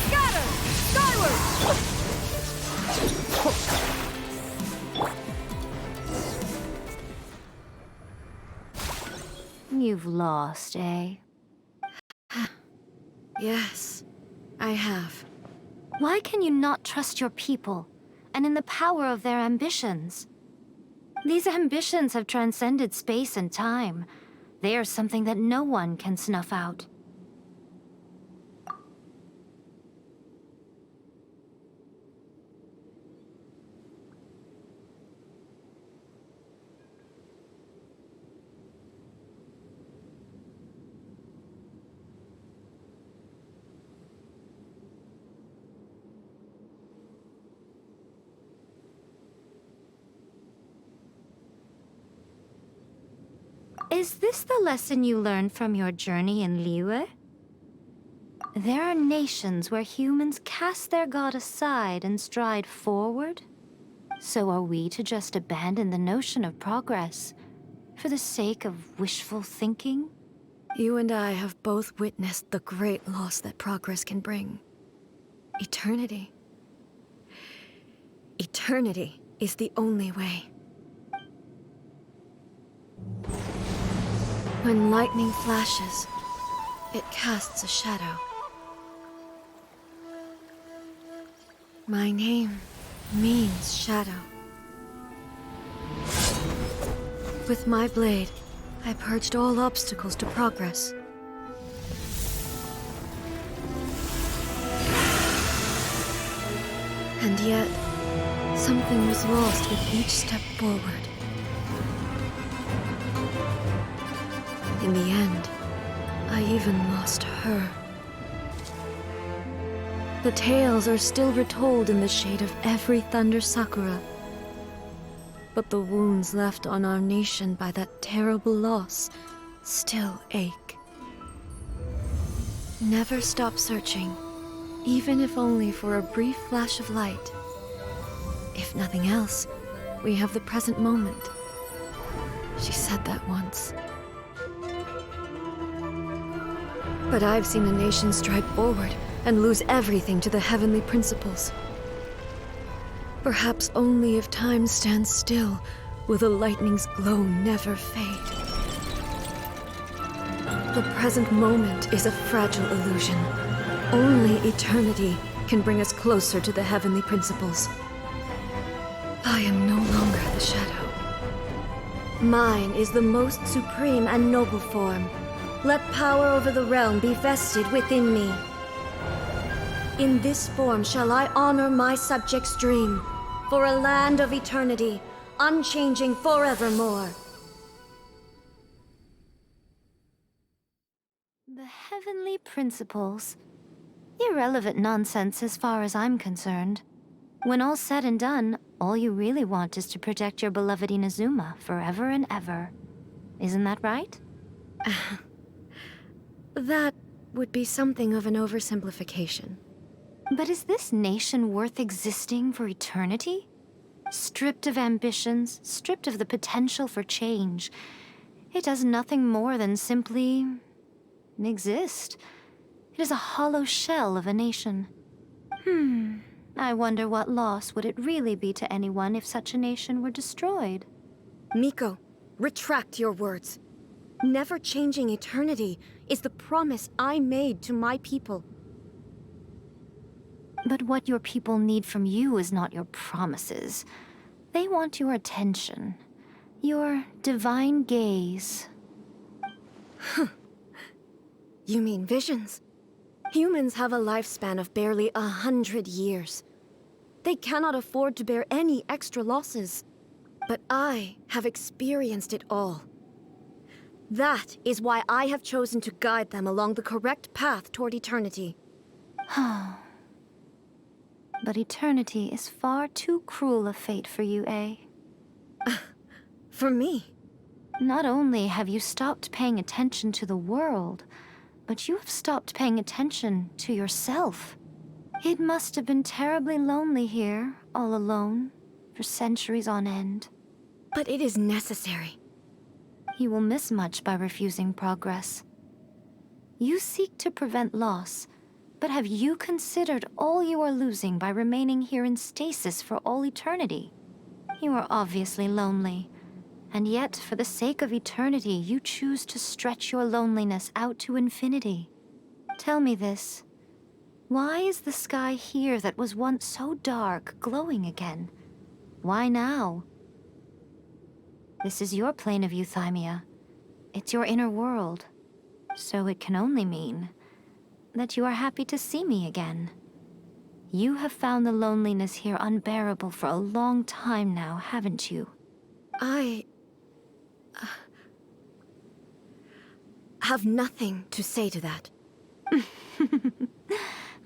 Scatter! Skyward! You've lost, eh? Yes, I have. Why can you not trust your people, and in the power of their ambitions? These ambitions have transcended space and time. They are something that no one can snuff out. Is this the lesson you learned from your journey in Liyue? There are nations where humans cast their god aside and stride forward. So are we to just abandon the notion of progress for the sake of wishful thinking? You and I have both witnessed the great loss that progress can bring. Eternity. Eternity is the only way. When lightning flashes, it casts a shadow. My name means shadow. With my blade, I purged all obstacles to progress. And yet, something was lost with each step forward. In the end, I even lost her. The tales are still retold in the shade of every Thunder Sakura. But the wounds left on our nation by that terrible loss still ache. Never stop searching, even if only for a brief flash of light. If nothing else, we have the present moment. She said that once. But I've seen a nation stride forward and lose everything to the heavenly principles. Perhaps only if time stands still will the lightning's glow never fade. The present moment is a fragile illusion. Only eternity can bring us closer to the heavenly principles. I am no longer the shadow. Mine is the most supreme and noble form. Let power over the realm be vested within me. In this form shall I honor my subjects' dream, for a land of eternity, unchanging forevermore. The heavenly principles. Irrelevant nonsense as far as I'm concerned. When all's said and done, all you really want is to protect your beloved Inazuma forever and ever. Isn't that right? That would be something of an oversimplification. But is this nation worth existing for eternity? Stripped of ambitions, stripped of the potential for change, it does nothing more than simply exist. It is a hollow shell of a nation. I wonder what loss would it really be to anyone if such a nation were destroyed? Miko, retract your words. Never changing eternity is the promise I made to my people. But what your people need from you is not your promises. They want your attention. Your divine gaze. You mean visions? Humans have a lifespan of barely 100 years. They cannot afford to bear any extra losses. But I have experienced it all. That is why I have chosen to guide them along the correct path toward eternity. But eternity is far too cruel a fate for you, eh? For me? Not only have you stopped paying attention to the world, but you have stopped paying attention to yourself. It must have been terribly lonely here, all alone, for centuries on end. But it is necessary. You will miss much by refusing progress. You seek to prevent loss, but have you considered all you are losing by remaining here in stasis for all eternity? You are obviously lonely, and yet for the sake of eternity, you choose to stretch your loneliness out to infinity. Tell me this. Why is the sky here that was once so dark glowing again? Why now? This is your plane of euthymia. It's your inner world. So it can only mean that you are happy to see me again. You have found the loneliness here unbearable for a long time now, haven't you? I have nothing to say to that.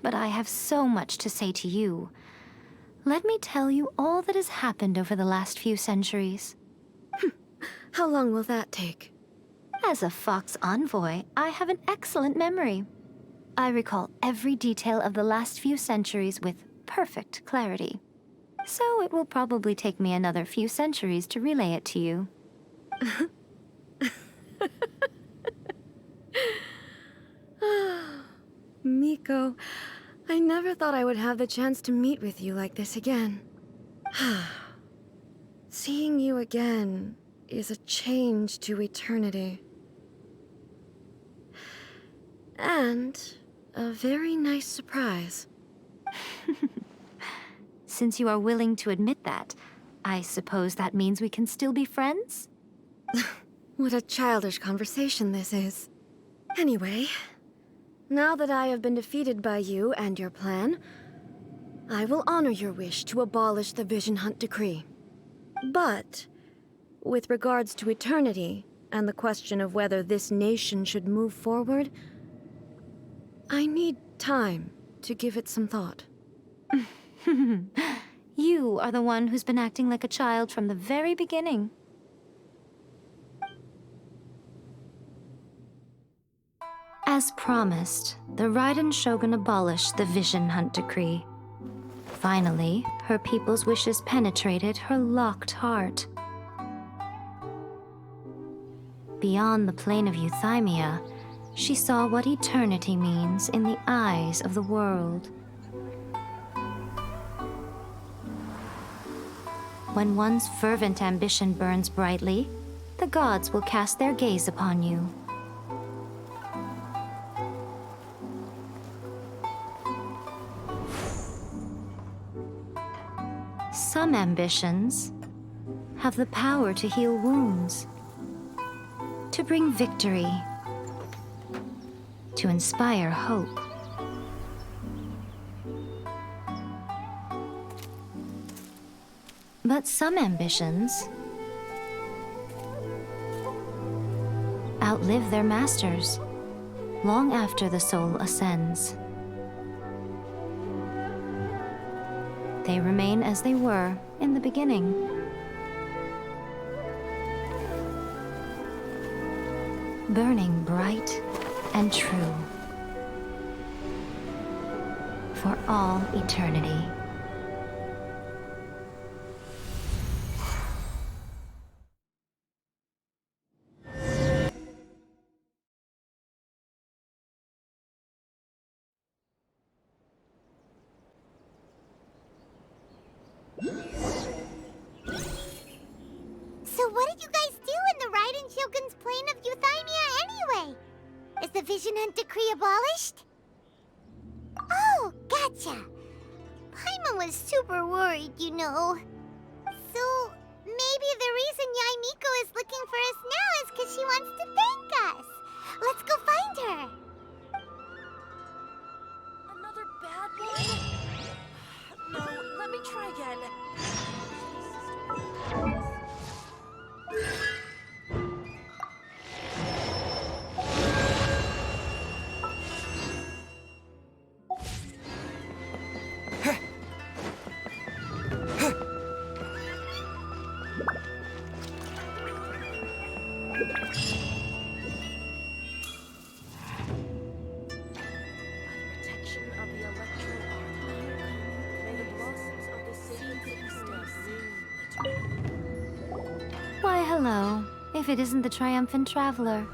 But I have so much to say to you. Let me tell you all that has happened over the last few centuries. How long will that take? As a Fox envoy, I have an excellent memory. I recall every detail of the last few centuries with perfect clarity. So it will probably take me another few centuries to relay it to you. Miko, I never thought I would have the chance to meet with you like this again. Seeing you again is a change to eternity. And a very nice surprise. Since you are willing to admit that, I suppose that means we can still be friends? What a childish conversation this is. Anyway, now that I have been defeated by you and your plan, I will honor your wish to abolish the Vision Hunt Decree. But, with regards to eternity, and the question of whether this nation should move forward, I need time to give it some thought. You are the one who's been acting like a child from the very beginning. As promised, the Raiden Shogun abolished the Vision Hunt Decree. Finally, her people's wishes penetrated her locked heart. Beyond the plane of euthymia, she saw what eternity means in the eyes of the world. When one's fervent ambition burns brightly, the gods will cast their gaze upon you. Some ambitions have the power to heal wounds, to bring victory, to inspire hope. But some ambitions outlive their masters long after the soul ascends. They remain as they were in the beginning. Burning bright and true for all eternity. So what did you guys do in the Raiden Shogun's plane of euthymia anyway? Is the Vision Hunt decree abolished? Oh, gotcha. Paimon was super worried, you know. So maybe the reason Yaimiko is looking for us now is because she wants to thank us. Let's go find her. Another bad one? No, let me try again. Why, hello, if it isn't the triumphant traveler.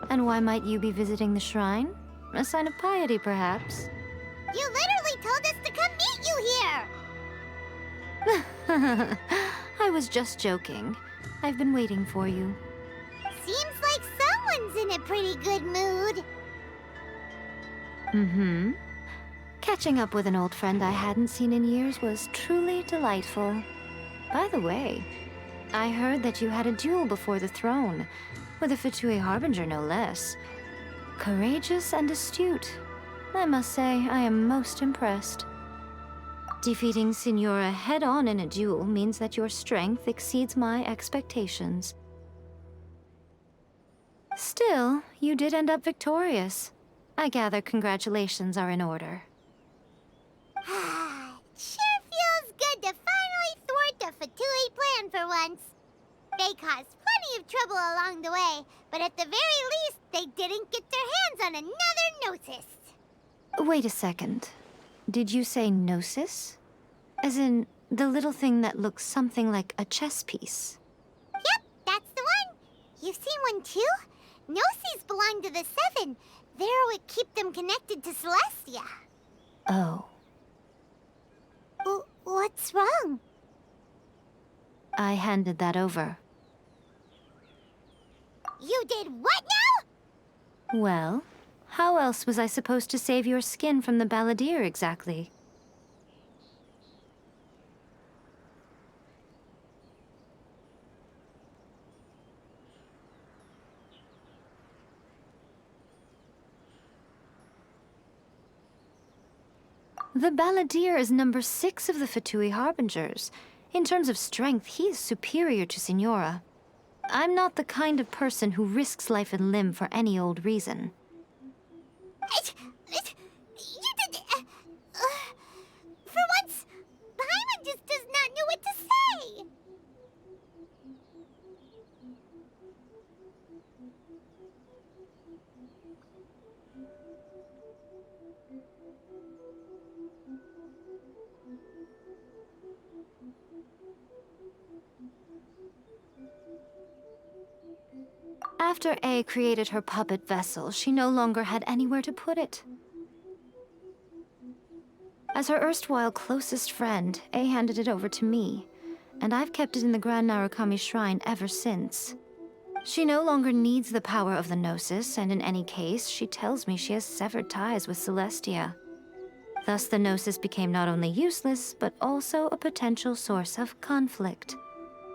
And why might you be visiting the shrine? A sign of piety, perhaps? You literally told us to come meet you here! I was just joking. I've been waiting for you. Seems like someone's in a pretty good mood. Mm-hmm. Catching up with an old friend I hadn't seen in years was truly delightful. By the way, I heard that you had a duel before the throne, with a Fatui Harbinger no less. Courageous and astute. I must say, I am most impressed. Defeating Signora head-on in a duel means that your strength exceeds my expectations. Still, you did end up victorious. I gather congratulations are in order. Sure feels good to finally thwart the Fatui plan for once. They caused plenty of trouble along the way, but at the very least, they didn't get their hands on another Gnosis. Wait a second. Did you say Gnosis? As in, the little thing that looks something like a chess piece? Yep, that's the one. You've seen one too? Gnosis belong to the Seven. They're what keep them connected to Celestia. Oh. What's wrong? I handed that over. You did what now? Well, how else was I supposed to save your skin from the balladeer exactly? The balladeer is number 6 of the Fatui Harbingers. In terms of strength, he is superior to Signora. I'm not the kind of person who risks life and limb for any old reason. For once, Paimon just does not know what to say. After A created her puppet vessel, she no longer had anywhere to put it. As her erstwhile closest friend, A handed it over to me, and I've kept it in the Grand Narukami Shrine ever since. She no longer needs the power of the Gnosis, and in any case, she tells me she has severed ties with Celestia. Thus, the Gnosis became not only useless, but also a potential source of conflict.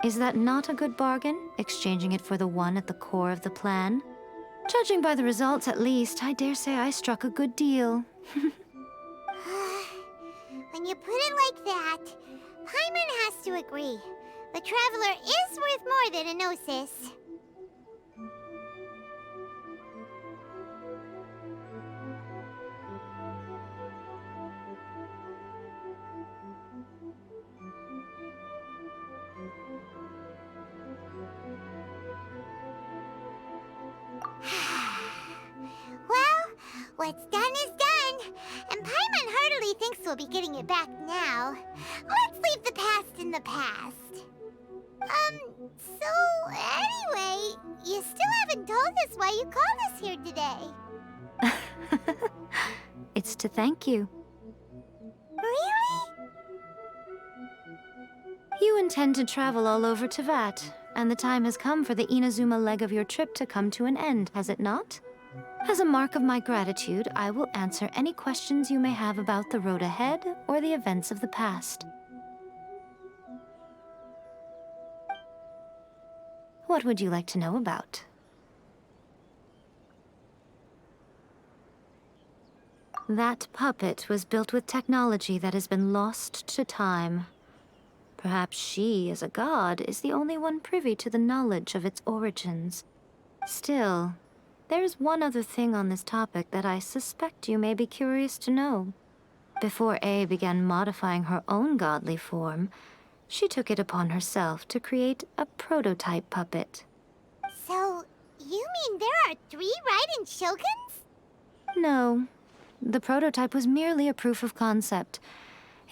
Is that not a good bargain, exchanging it for the one at the core of the plan? Judging by the results, at least, I dare say I struck a good deal. When you put it like that, Paimon has to agree. The Traveler is worth more than a Gnosis. Well, what's done is done, and Paimon heartily thinks we'll be getting it back now. Let's leave the past in the past. So anyway, you still haven't told us why you called us here today. It's to thank you. Really? You intend to travel all over Teyvat, and the time has come for the Inazuma leg of your trip to come to an end, has it not? As a mark of my gratitude, I will answer any questions you may have about the road ahead or the events of the past. What would you like to know about? That puppet was built with technology that has been lost to time. Perhaps she, as a god, is the only one privy to the knowledge of its origins. Still, there's one other thing on this topic that I suspect you may be curious to know. Before A began modifying her own godly form, she took it upon herself to create a prototype puppet. So, you mean there are 3 Raiden Shoguns? No. The prototype was merely a proof of concept.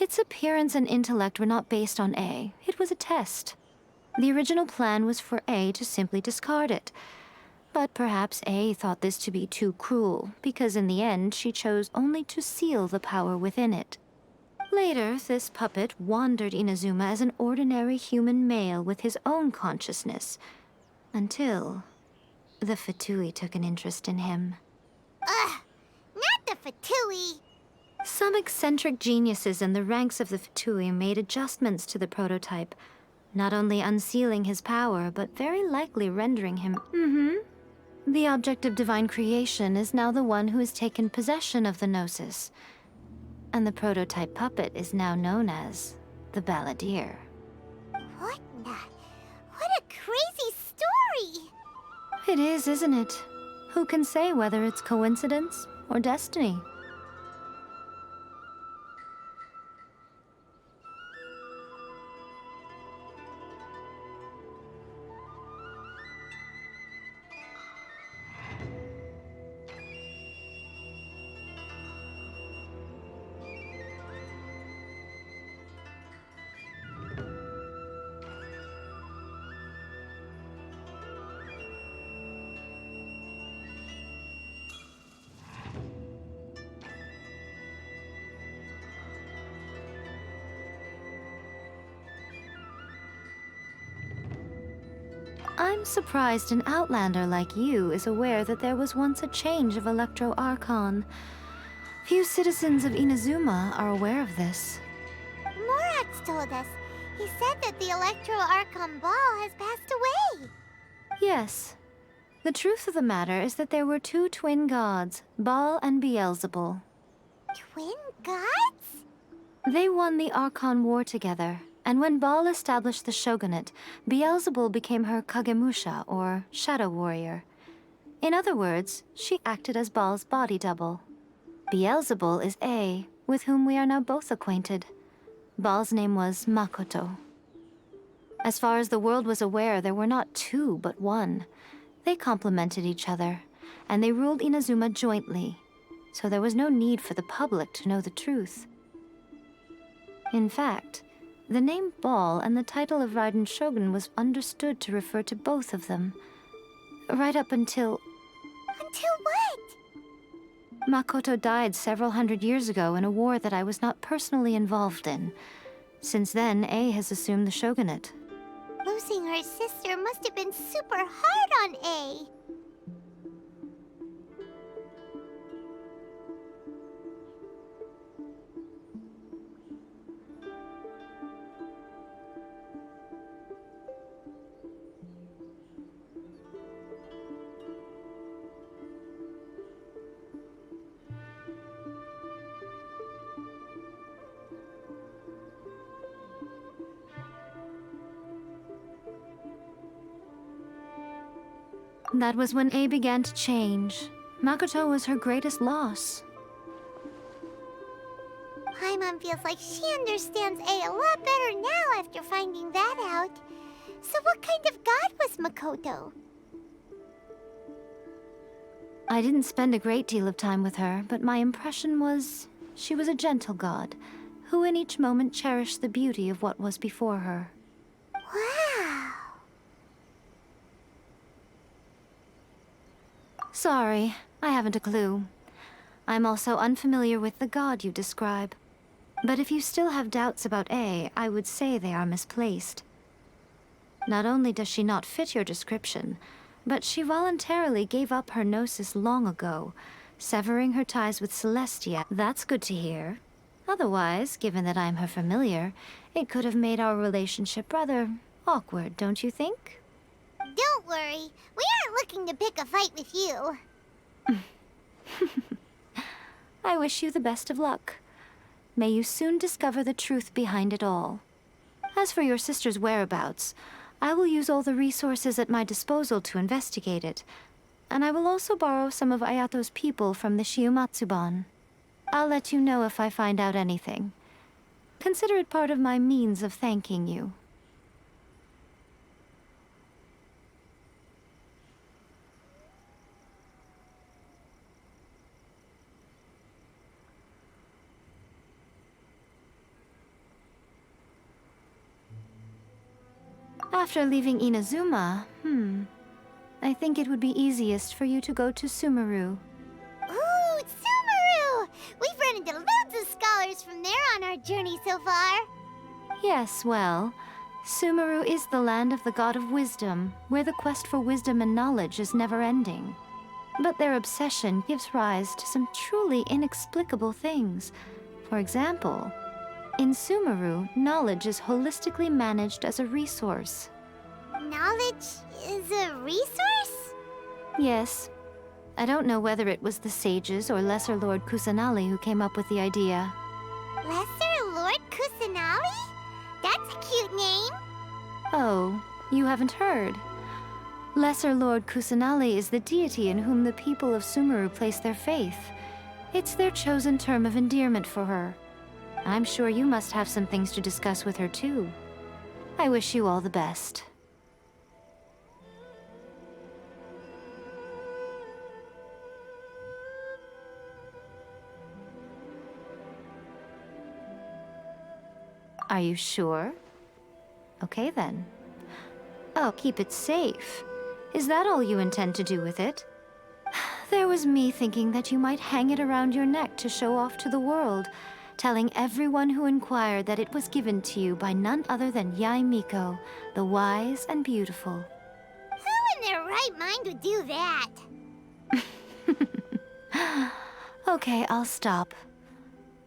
Its appearance and intellect were not based on A. It was a test. The original plan was for A to simply discard it. But perhaps A thought this to be too cruel, because in the end she chose only to seal the power within it. Later, this puppet wandered Inazuma as an ordinary human male with his own consciousness, until the Fatui took an interest in him. Ugh! Not the Fatui! Some eccentric geniuses in the ranks of the Fatui made adjustments to the prototype, not only unsealing his power, but very likely rendering him... The object of divine creation is now the one who has taken possession of the Gnosis, and the prototype puppet is now known as the Balladeer. What a crazy story! It is, isn't it? Who can say whether it's coincidence or destiny? I'm surprised an outlander like you is aware that there was once a change of Electro Archon. Few citizens of Inazuma are aware of this. Morat's told us. He said that the Electro Archon Ball has passed away. Yes. The truth of the matter is that there were 2 twin gods, Baal and Beelzebul. Twin gods? They won the Archon War together, and when Baal established the shogunate, Beelzebul became her Kagemusha, or shadow warrior. In other words, she acted as Baal's body double. Beelzebul is A, with whom we are now both acquainted. Baal's name was Makoto. As far as the world was aware, there were not 2, but 1. They complemented each other, and they ruled Inazuma jointly, so there was no need for the public to know the truth. In fact, the name Baal and the title of Raiden Shogun was understood to refer to both of them. Right up until... Until what? Makoto died several hundred years ago in a war that I was not personally involved in. Since then, A has assumed the shogunate. Losing her sister must have been super hard on A. That was when A began to change. Makoto was her greatest loss. Paimon feels like she understands A lot better now after finding that out. So what kind of god was Makoto? I didn't spend a great deal of time with her, but my impression was she was a gentle god, who in each moment cherished the beauty of what was before her. Wow. Sorry, I haven't a clue. I'm also unfamiliar with the god you describe. But if you still have doubts about A, I would say they are misplaced. Not only does she not fit your description, but she voluntarily gave up her gnosis long ago, severing her ties with Celestia. That's good to hear. Otherwise, given that I'm her familiar, it could have made our relationship rather awkward, don't you think? Don't worry, we aren't looking to pick a fight with you. I wish you the best of luck. May you soon discover the truth behind it all. As for your sister's whereabouts, I will use all the resources at my disposal to investigate it, and I will also borrow some of Ayato's people from the Shiumatsuban. I'll let you know if I find out anything. Consider it part of my means of thanking you. After leaving Inazuma, I think it would be easiest for you to go to Sumeru. Ooh, Sumeru! We've run into loads of scholars from there on our journey so far. Yes, well, Sumeru is the land of the god of wisdom, where the quest for wisdom and knowledge is never-ending. But their obsession gives rise to some truly inexplicable things. For example, in Sumeru, knowledge is holistically managed as a resource. Knowledge is a resource? Yes. I don't know whether it was the sages or Lesser Lord Kusanali who came up with the idea. Lesser Lord Kusanali? That's a cute name. Oh, you haven't heard. Lesser Lord Kusanali is the deity in whom the people of Sumeru place their faith. It's their chosen term of endearment for her. I'm sure you must have some things to discuss with her too. I wish you all the best. Are you sure? Okay then. Oh, keep it safe. Is that all you intend to do with it? There was me thinking that you might hang it around your neck to show off to the world, telling everyone who inquired that it was given to you by none other than Yae Miko, the wise and beautiful. Who in their right mind would do that? Okay, I'll stop.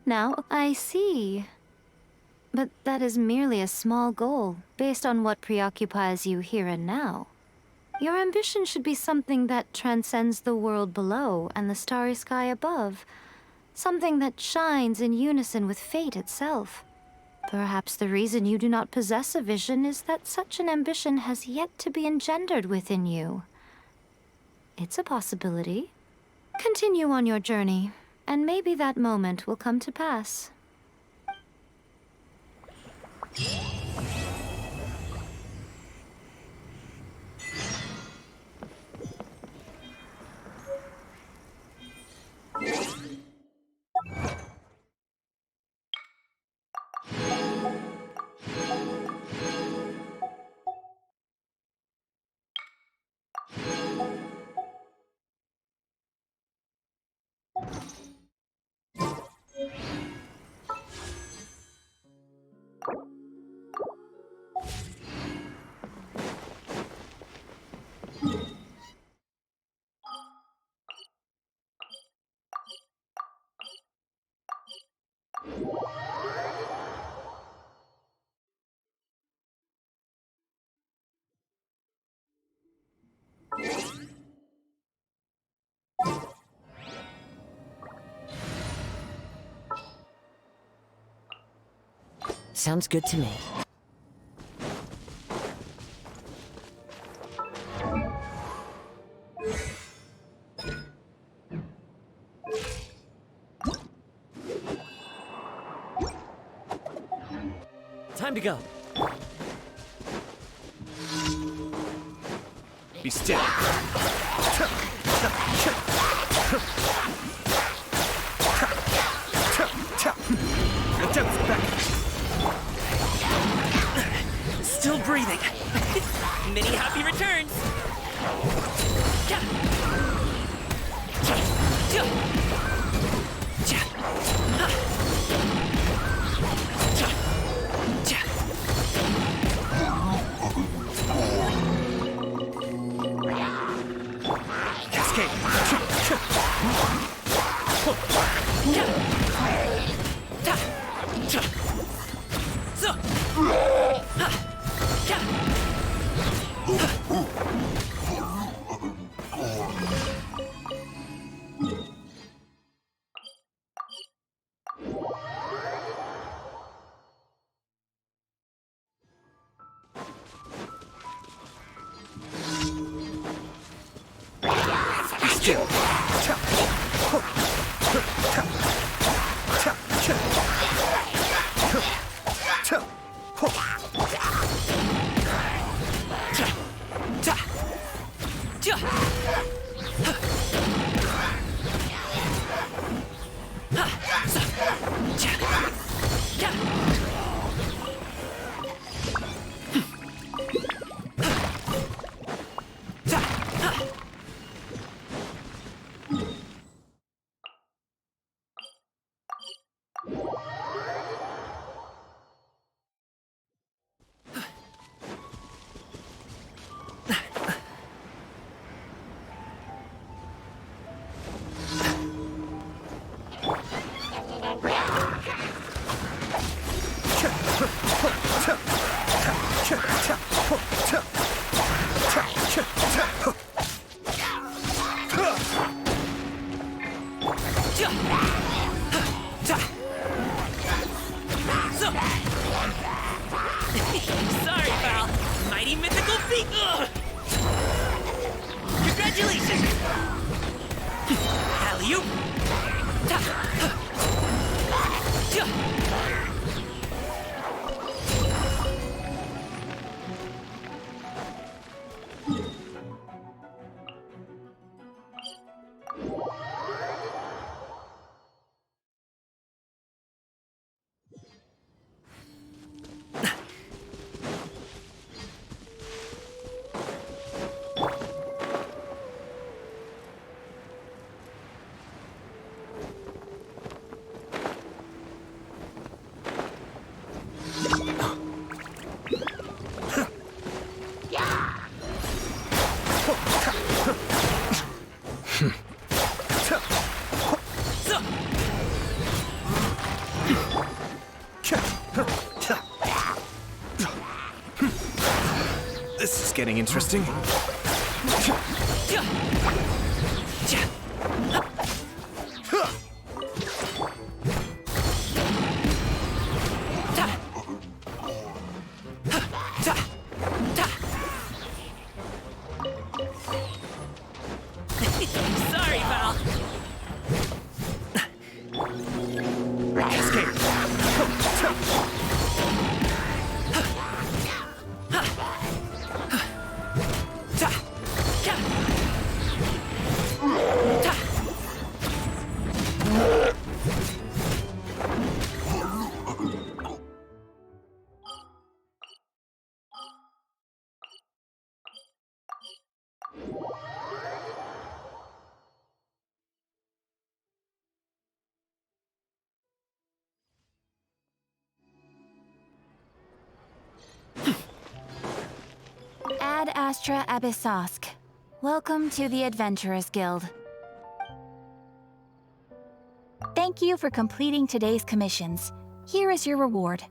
Now, I see. But that is merely a small goal, based on what preoccupies you here and now. Your ambition should be something that transcends the world below and the starry sky above. Something that shines in unison with fate itself. Perhaps the reason you do not possess a vision is that such an ambition has yet to be engendered within you. It's a possibility. Continue on your journey, and maybe that moment will come to pass. Sounds good to me. Time to go. Be still. Attempts back. Still breathing. Many happy returns! Sorry, pal. Mighty mythical feat. Congratulations. Alley-oop. This is getting interesting. Sorry, pal. Ad Astra Abyssosk. Welcome to the Adventurers Guild. Thank you for completing today's commissions. Here is your reward.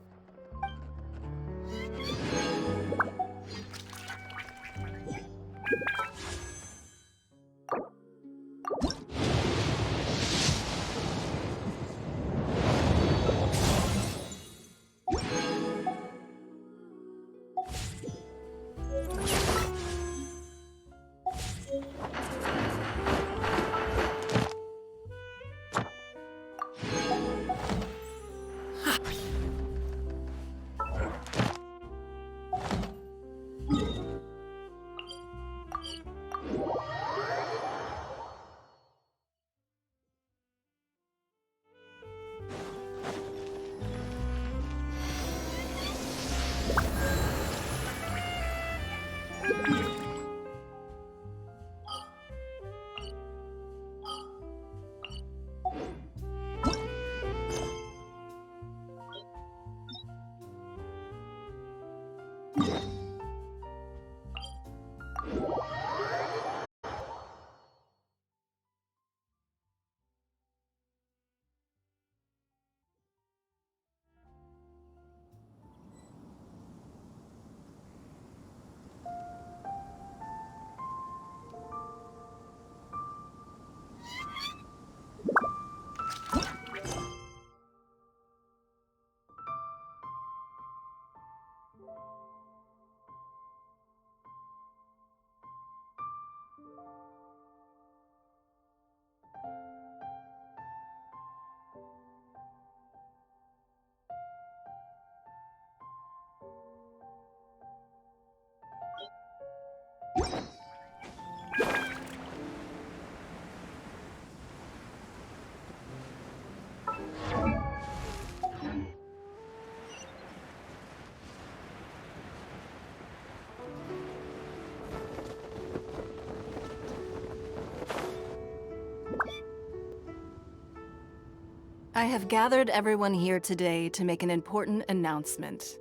I have gathered everyone here today to make an important announcement.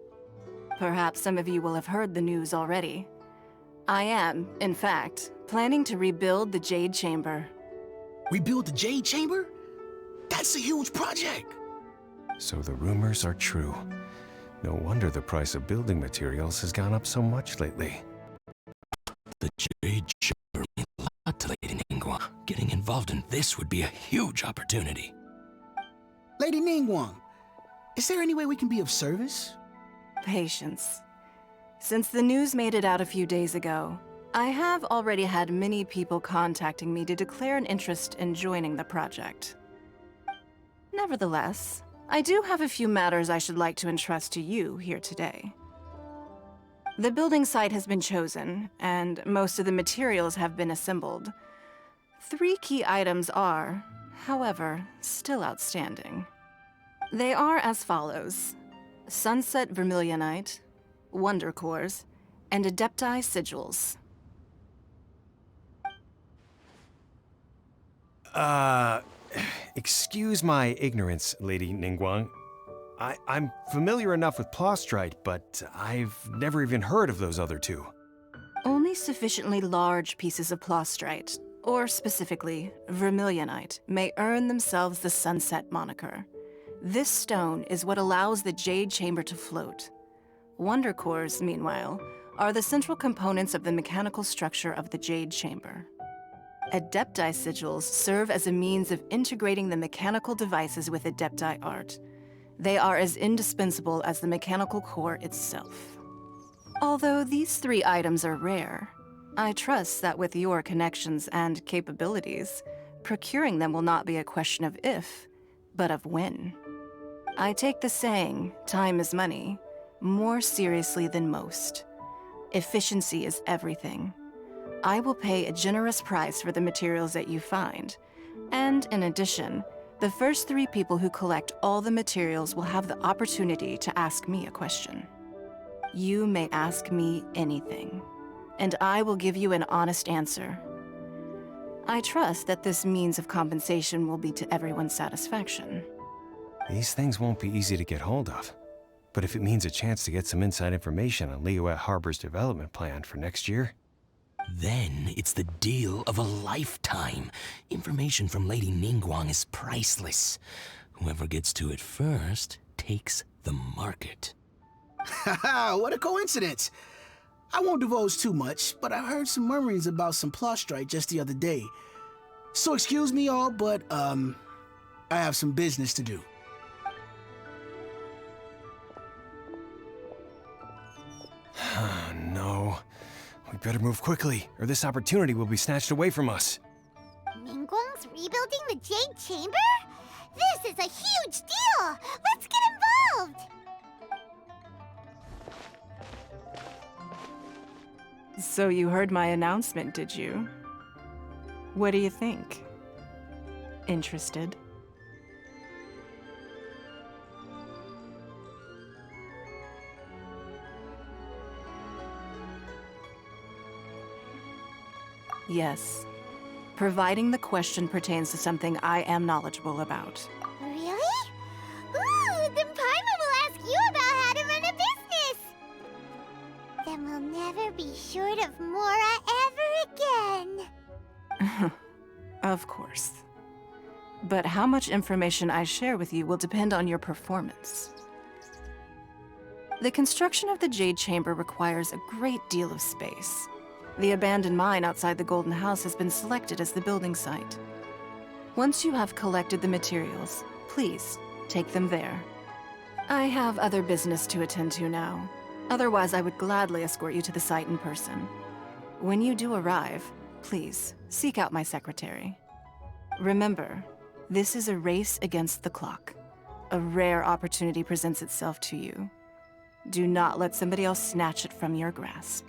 Perhaps some of you will have heard the news already. I am, in fact, planning to rebuild the Jade Chamber. Rebuild the Jade Chamber? That's a huge project! So the rumors are true. No wonder the price of building materials has gone up so much lately. The Jade Chamber means a lot to Lady Ningguang. Getting involved in this would be a huge opportunity. Lady Ningguang, is there any way we can be of service? Patience. Since the news made it out a few days ago, I have already had many people contacting me to declare an interest in joining the project. Nevertheless, I do have a few matters I should like to entrust to you here today. The building site has been chosen, and most of the materials have been assembled. 3 key items are, however, still outstanding. They are as follows: Sunset Vermilionite, Wonder Cores, and Adepti Sigils. Excuse my ignorance, Lady Ningguang. I'm familiar enough with Plostrite, but I've never even heard of those other 2. Only sufficiently large pieces of Plostrite, or specifically, Vermilionite, may earn themselves the Sunset moniker. This stone is what allows the Jade Chamber to float. Wonder Cores, meanwhile, are the central components of the mechanical structure of the Jade Chamber. Adepti Sigils serve as a means of integrating the mechanical devices with Adepti art. They are as indispensable as the mechanical core itself. Although these 3 items are rare, I trust that with your connections and capabilities, procuring them will not be a question of if, but of when. I take the saying, time is money, more seriously than most. Efficiency is everything. I will pay a generous price for the materials that you find, and in addition, the first 3 people who collect all the materials will have the opportunity to ask me a question. You may ask me anything, and I will give you an honest answer. I trust that this means of compensation will be to everyone's satisfaction. These things won't be easy to get hold of. But if it means a chance to get some inside information on Liyuet Harbor's development plan for next year... Then it's the deal of a lifetime. Information from Lady Ningguang is priceless. Whoever gets to it first takes the market. Haha, what a coincidence! I won't divulge too much, but I heard some murmurings about some Plostrite just the other day. So excuse me all, but, I have some business to do. No. We better move quickly, or this opportunity will be snatched away from us. Ningguang's rebuilding the Jade Chamber? This is a huge deal! Let's get involved! So you heard my announcement, did you? What do you think? Interested? Yes. Providing the question pertains to something I am knowledgeable about. Really? Ooh, then Paimon will ask you about how to run a business! Then we'll never be short of Mora ever again. Of course. But how much information I share with you will depend on your performance. The construction of the Jade Chamber requires a great deal of space. The abandoned mine outside the Golden House has been selected as the building site. Once you have collected the materials, please take them there. I have other business to attend to now. Otherwise, I would gladly escort you to the site in person. When you do arrive, please seek out my secretary. Remember, this is a race against the clock. A rare opportunity presents itself to you. Do not let somebody else snatch it from your grasp.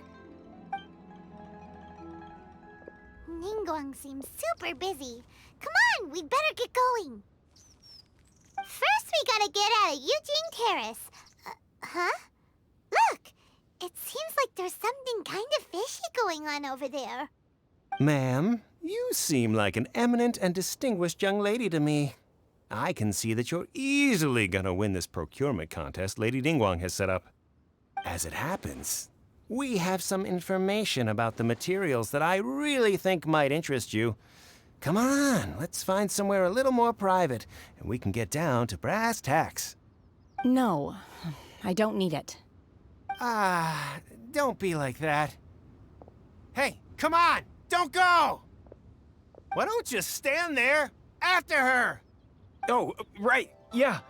Ningguang seems super busy. Come on, we'd better get going. First, we gotta get out of Eugene Terrace. Huh? Look! It seems like there's something kind of fishy going on over there. Ma'am, you seem like an eminent and distinguished young lady to me. I can see that you're easily gonna win this procurement contest Lady Ningguang has set up. As it happens, we have some information about the materials that I really think might interest you. Come on, let's find somewhere a little more private, and we can get down to brass tacks. No, I don't need it. Don't be like that. Hey, come on! Don't go! Why don't you stand there after her? Oh, right, yeah.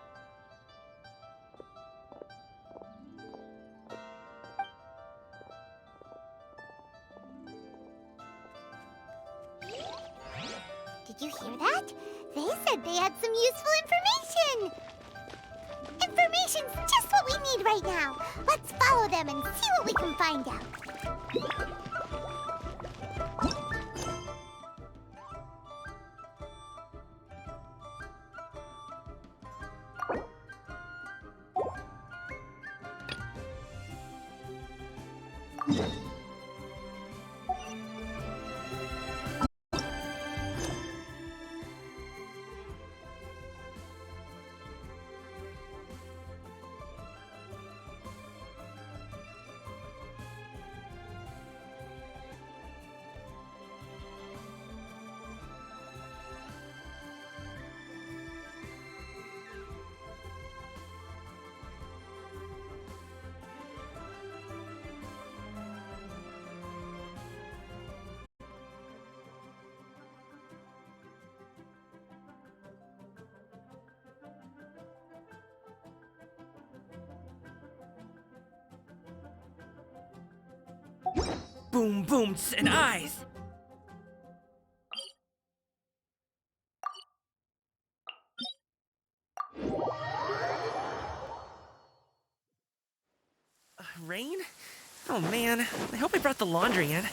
Did you hear that? They said they had some useful information! Information's just what we need right now. Let's follow them and see what we can find out. Boom, booms, and eyes! Rain? Oh man, I hope I brought the laundry in.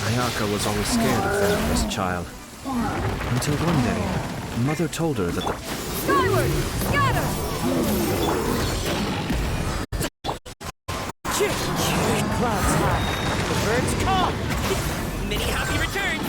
Ayaka was always scared of them as a child. Until one day, Mother told her that the... Skyward! Scatter! Clouds high. The birds call. Many happy returns.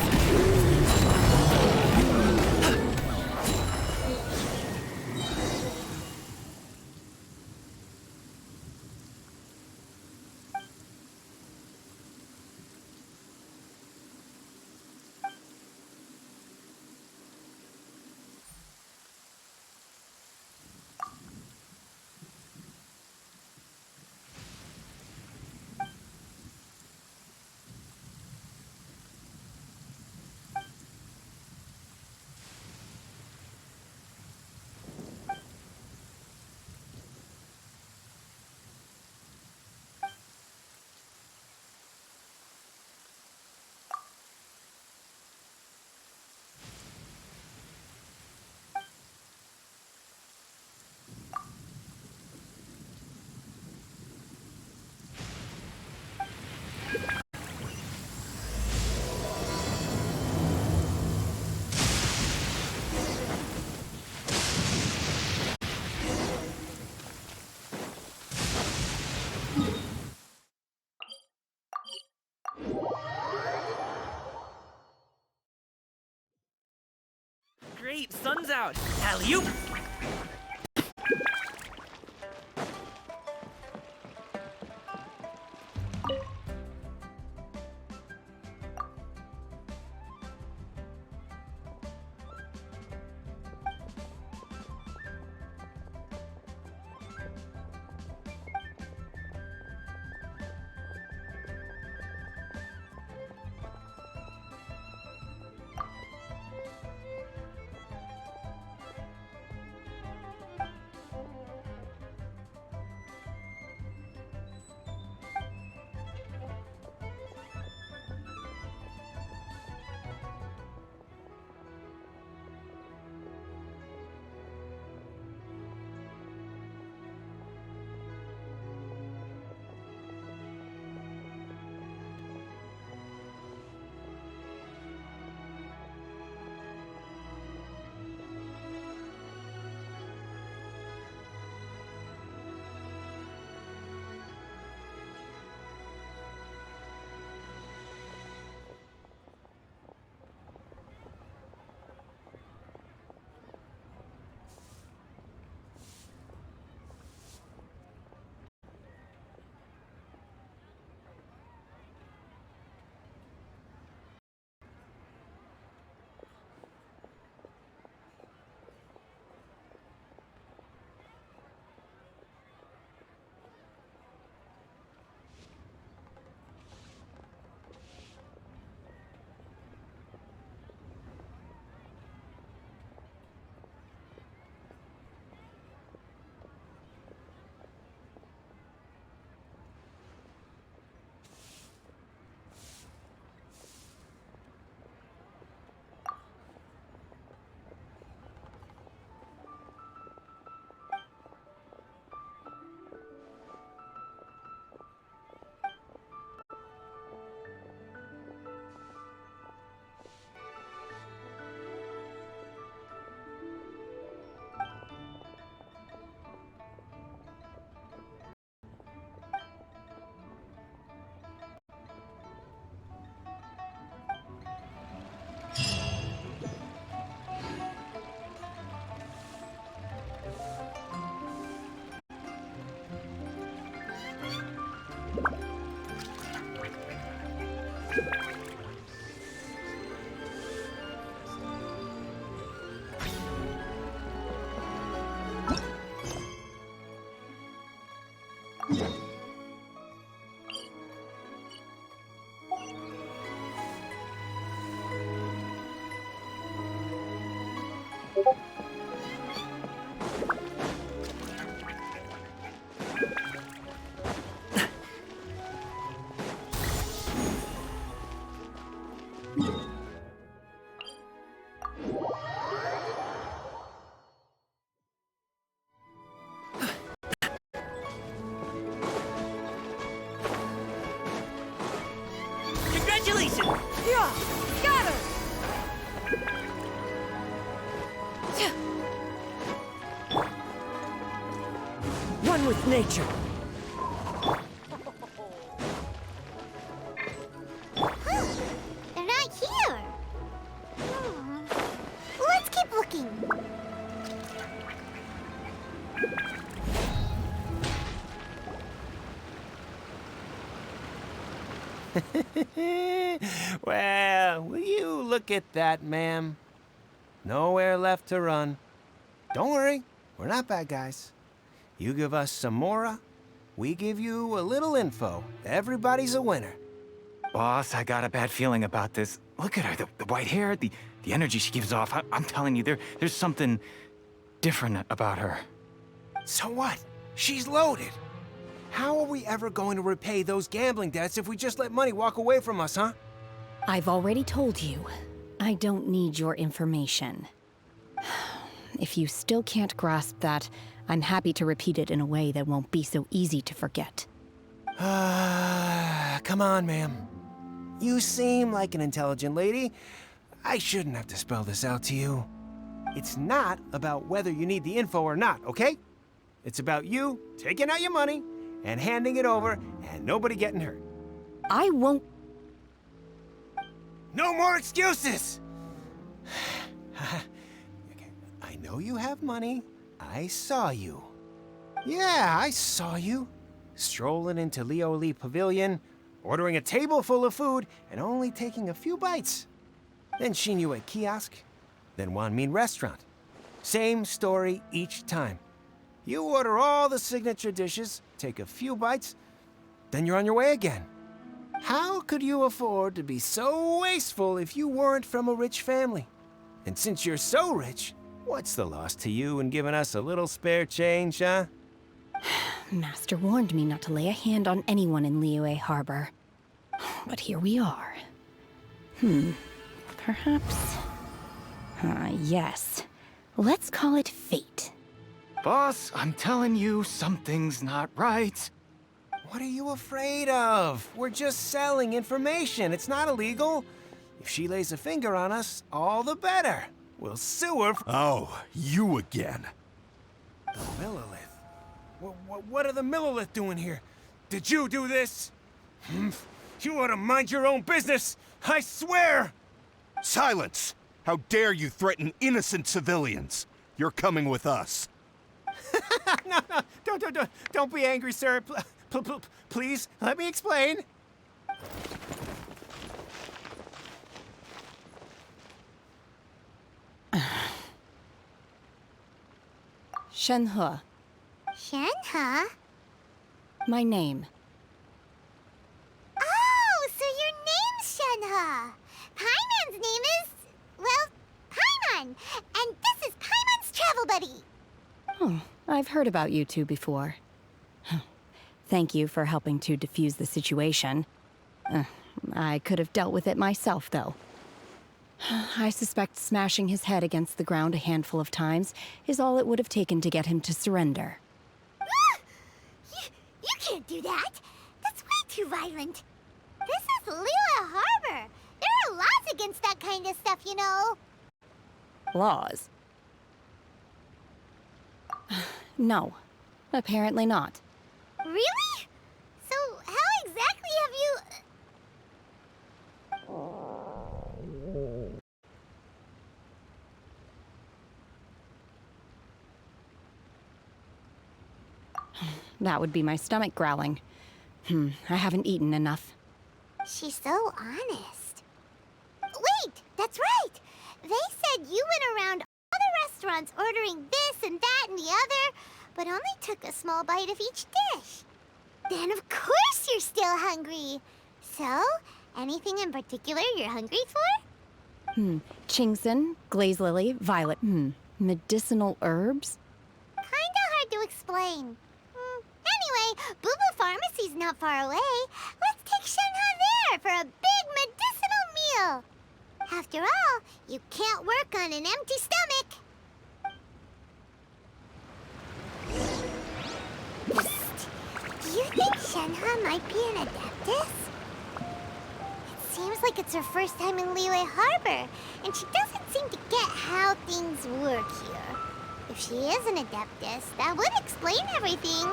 Great, sun's out. Alley-oop! Congratulations! Yeah! Got her! One with nature. They're not here. Let's keep looking. Well, will you look at that, ma'am? Nowhere left to run. Don't worry, we're not bad guys. You give us some mora, we give you a little info. Everybody's a winner. Boss, I got a bad feeling about this. Look at her, the white hair, the energy she gives off. I'm telling you, there's something different about her. So what? She's loaded. How are we ever going to repay those gambling debts if we just let money walk away from us, huh? I've already told you, I don't need your information. If you still can't grasp that, I'm happy to repeat it in a way that won't be so easy to forget. Come on, ma'am. You seem like an intelligent lady. I shouldn't have to spell this out to you. It's not about whether you need the info or not, okay? It's about you taking out your money and handing it over and nobody getting hurt. I won't. No more excuses! Okay, I know you have money. I saw you. Yeah, I saw you. Strolling into Leo Lee Pavilion, ordering a table full of food, and only taking a few bites. Then Shinyu at kiosk, then Wanmin restaurant. Same story each time. You order all the signature dishes, take a few bites, then you're on your way again. How could you afford to be so wasteful if you weren't from a rich family? And since you're so rich, what's the loss to you in giving us a little spare change, huh? Master warned me not to lay a hand on anyone in Liyue Harbor. But here we are. Perhaps... yes. Let's call it fate. Boss, I'm telling you, something's not right. What are you afraid of? We're just selling information. It's not illegal. If she lays a finger on us, all the better. We'll sue her. Oh, you again. The Millilith. What are the Millilith doing here? Did you do this? You ought to mind your own business. I swear! Silence! How dare you threaten innocent civilians? You're coming with us. No, don't be angry, sir. Please, let me explain. Shenhe. Shenhe? My name. Oh, so your name's Shenhe. Paimon's name is, well, Paimon. And this is Paimon's travel buddy. Oh, I've heard about you two before. Thank you for helping to defuse the situation. I could have dealt with it myself, though. I suspect smashing his head against the ground a handful of times is all it would have taken to get him to surrender. You can't do that. That's way too violent. This is Liyue Harbor. There are laws against that kind of stuff, you know. Laws? No, apparently not. Really? So how exactly have you... That would be my stomach growling. I haven't eaten enough. She's so honest. Wait, that's right. They said you went around all the restaurants ordering this and that and the other, but only took a small bite of each dish. Then of course you're still hungry. So, anything in particular you're hungry for? Chingson, glaze lily, violet. Medicinal herbs? Kinda hard to explain. Anyway, Boo Pharmacy's not far away. Let's take Shenhe there for a big medicinal meal. After all, you can't work on an empty stomach. Psst. Do you think Shenhe might be an Adeptus? It seems like it's her first time in Liyue Harbor, and she doesn't seem to get how things work here. If she is an Adeptus, that would explain everything.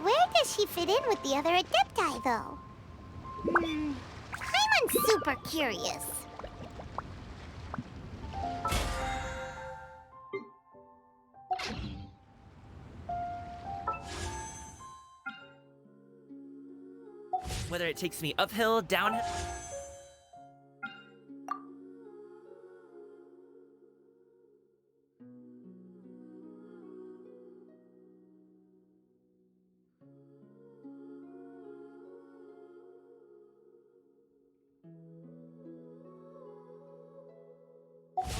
Where does she fit in with the other Adepti, though? I'm super curious. Whether it takes me uphill, downhill...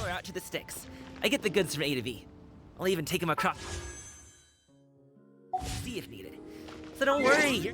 or out to the sticks. I get the goods from A to B. I'll even take them across... see if needed. So don't worry,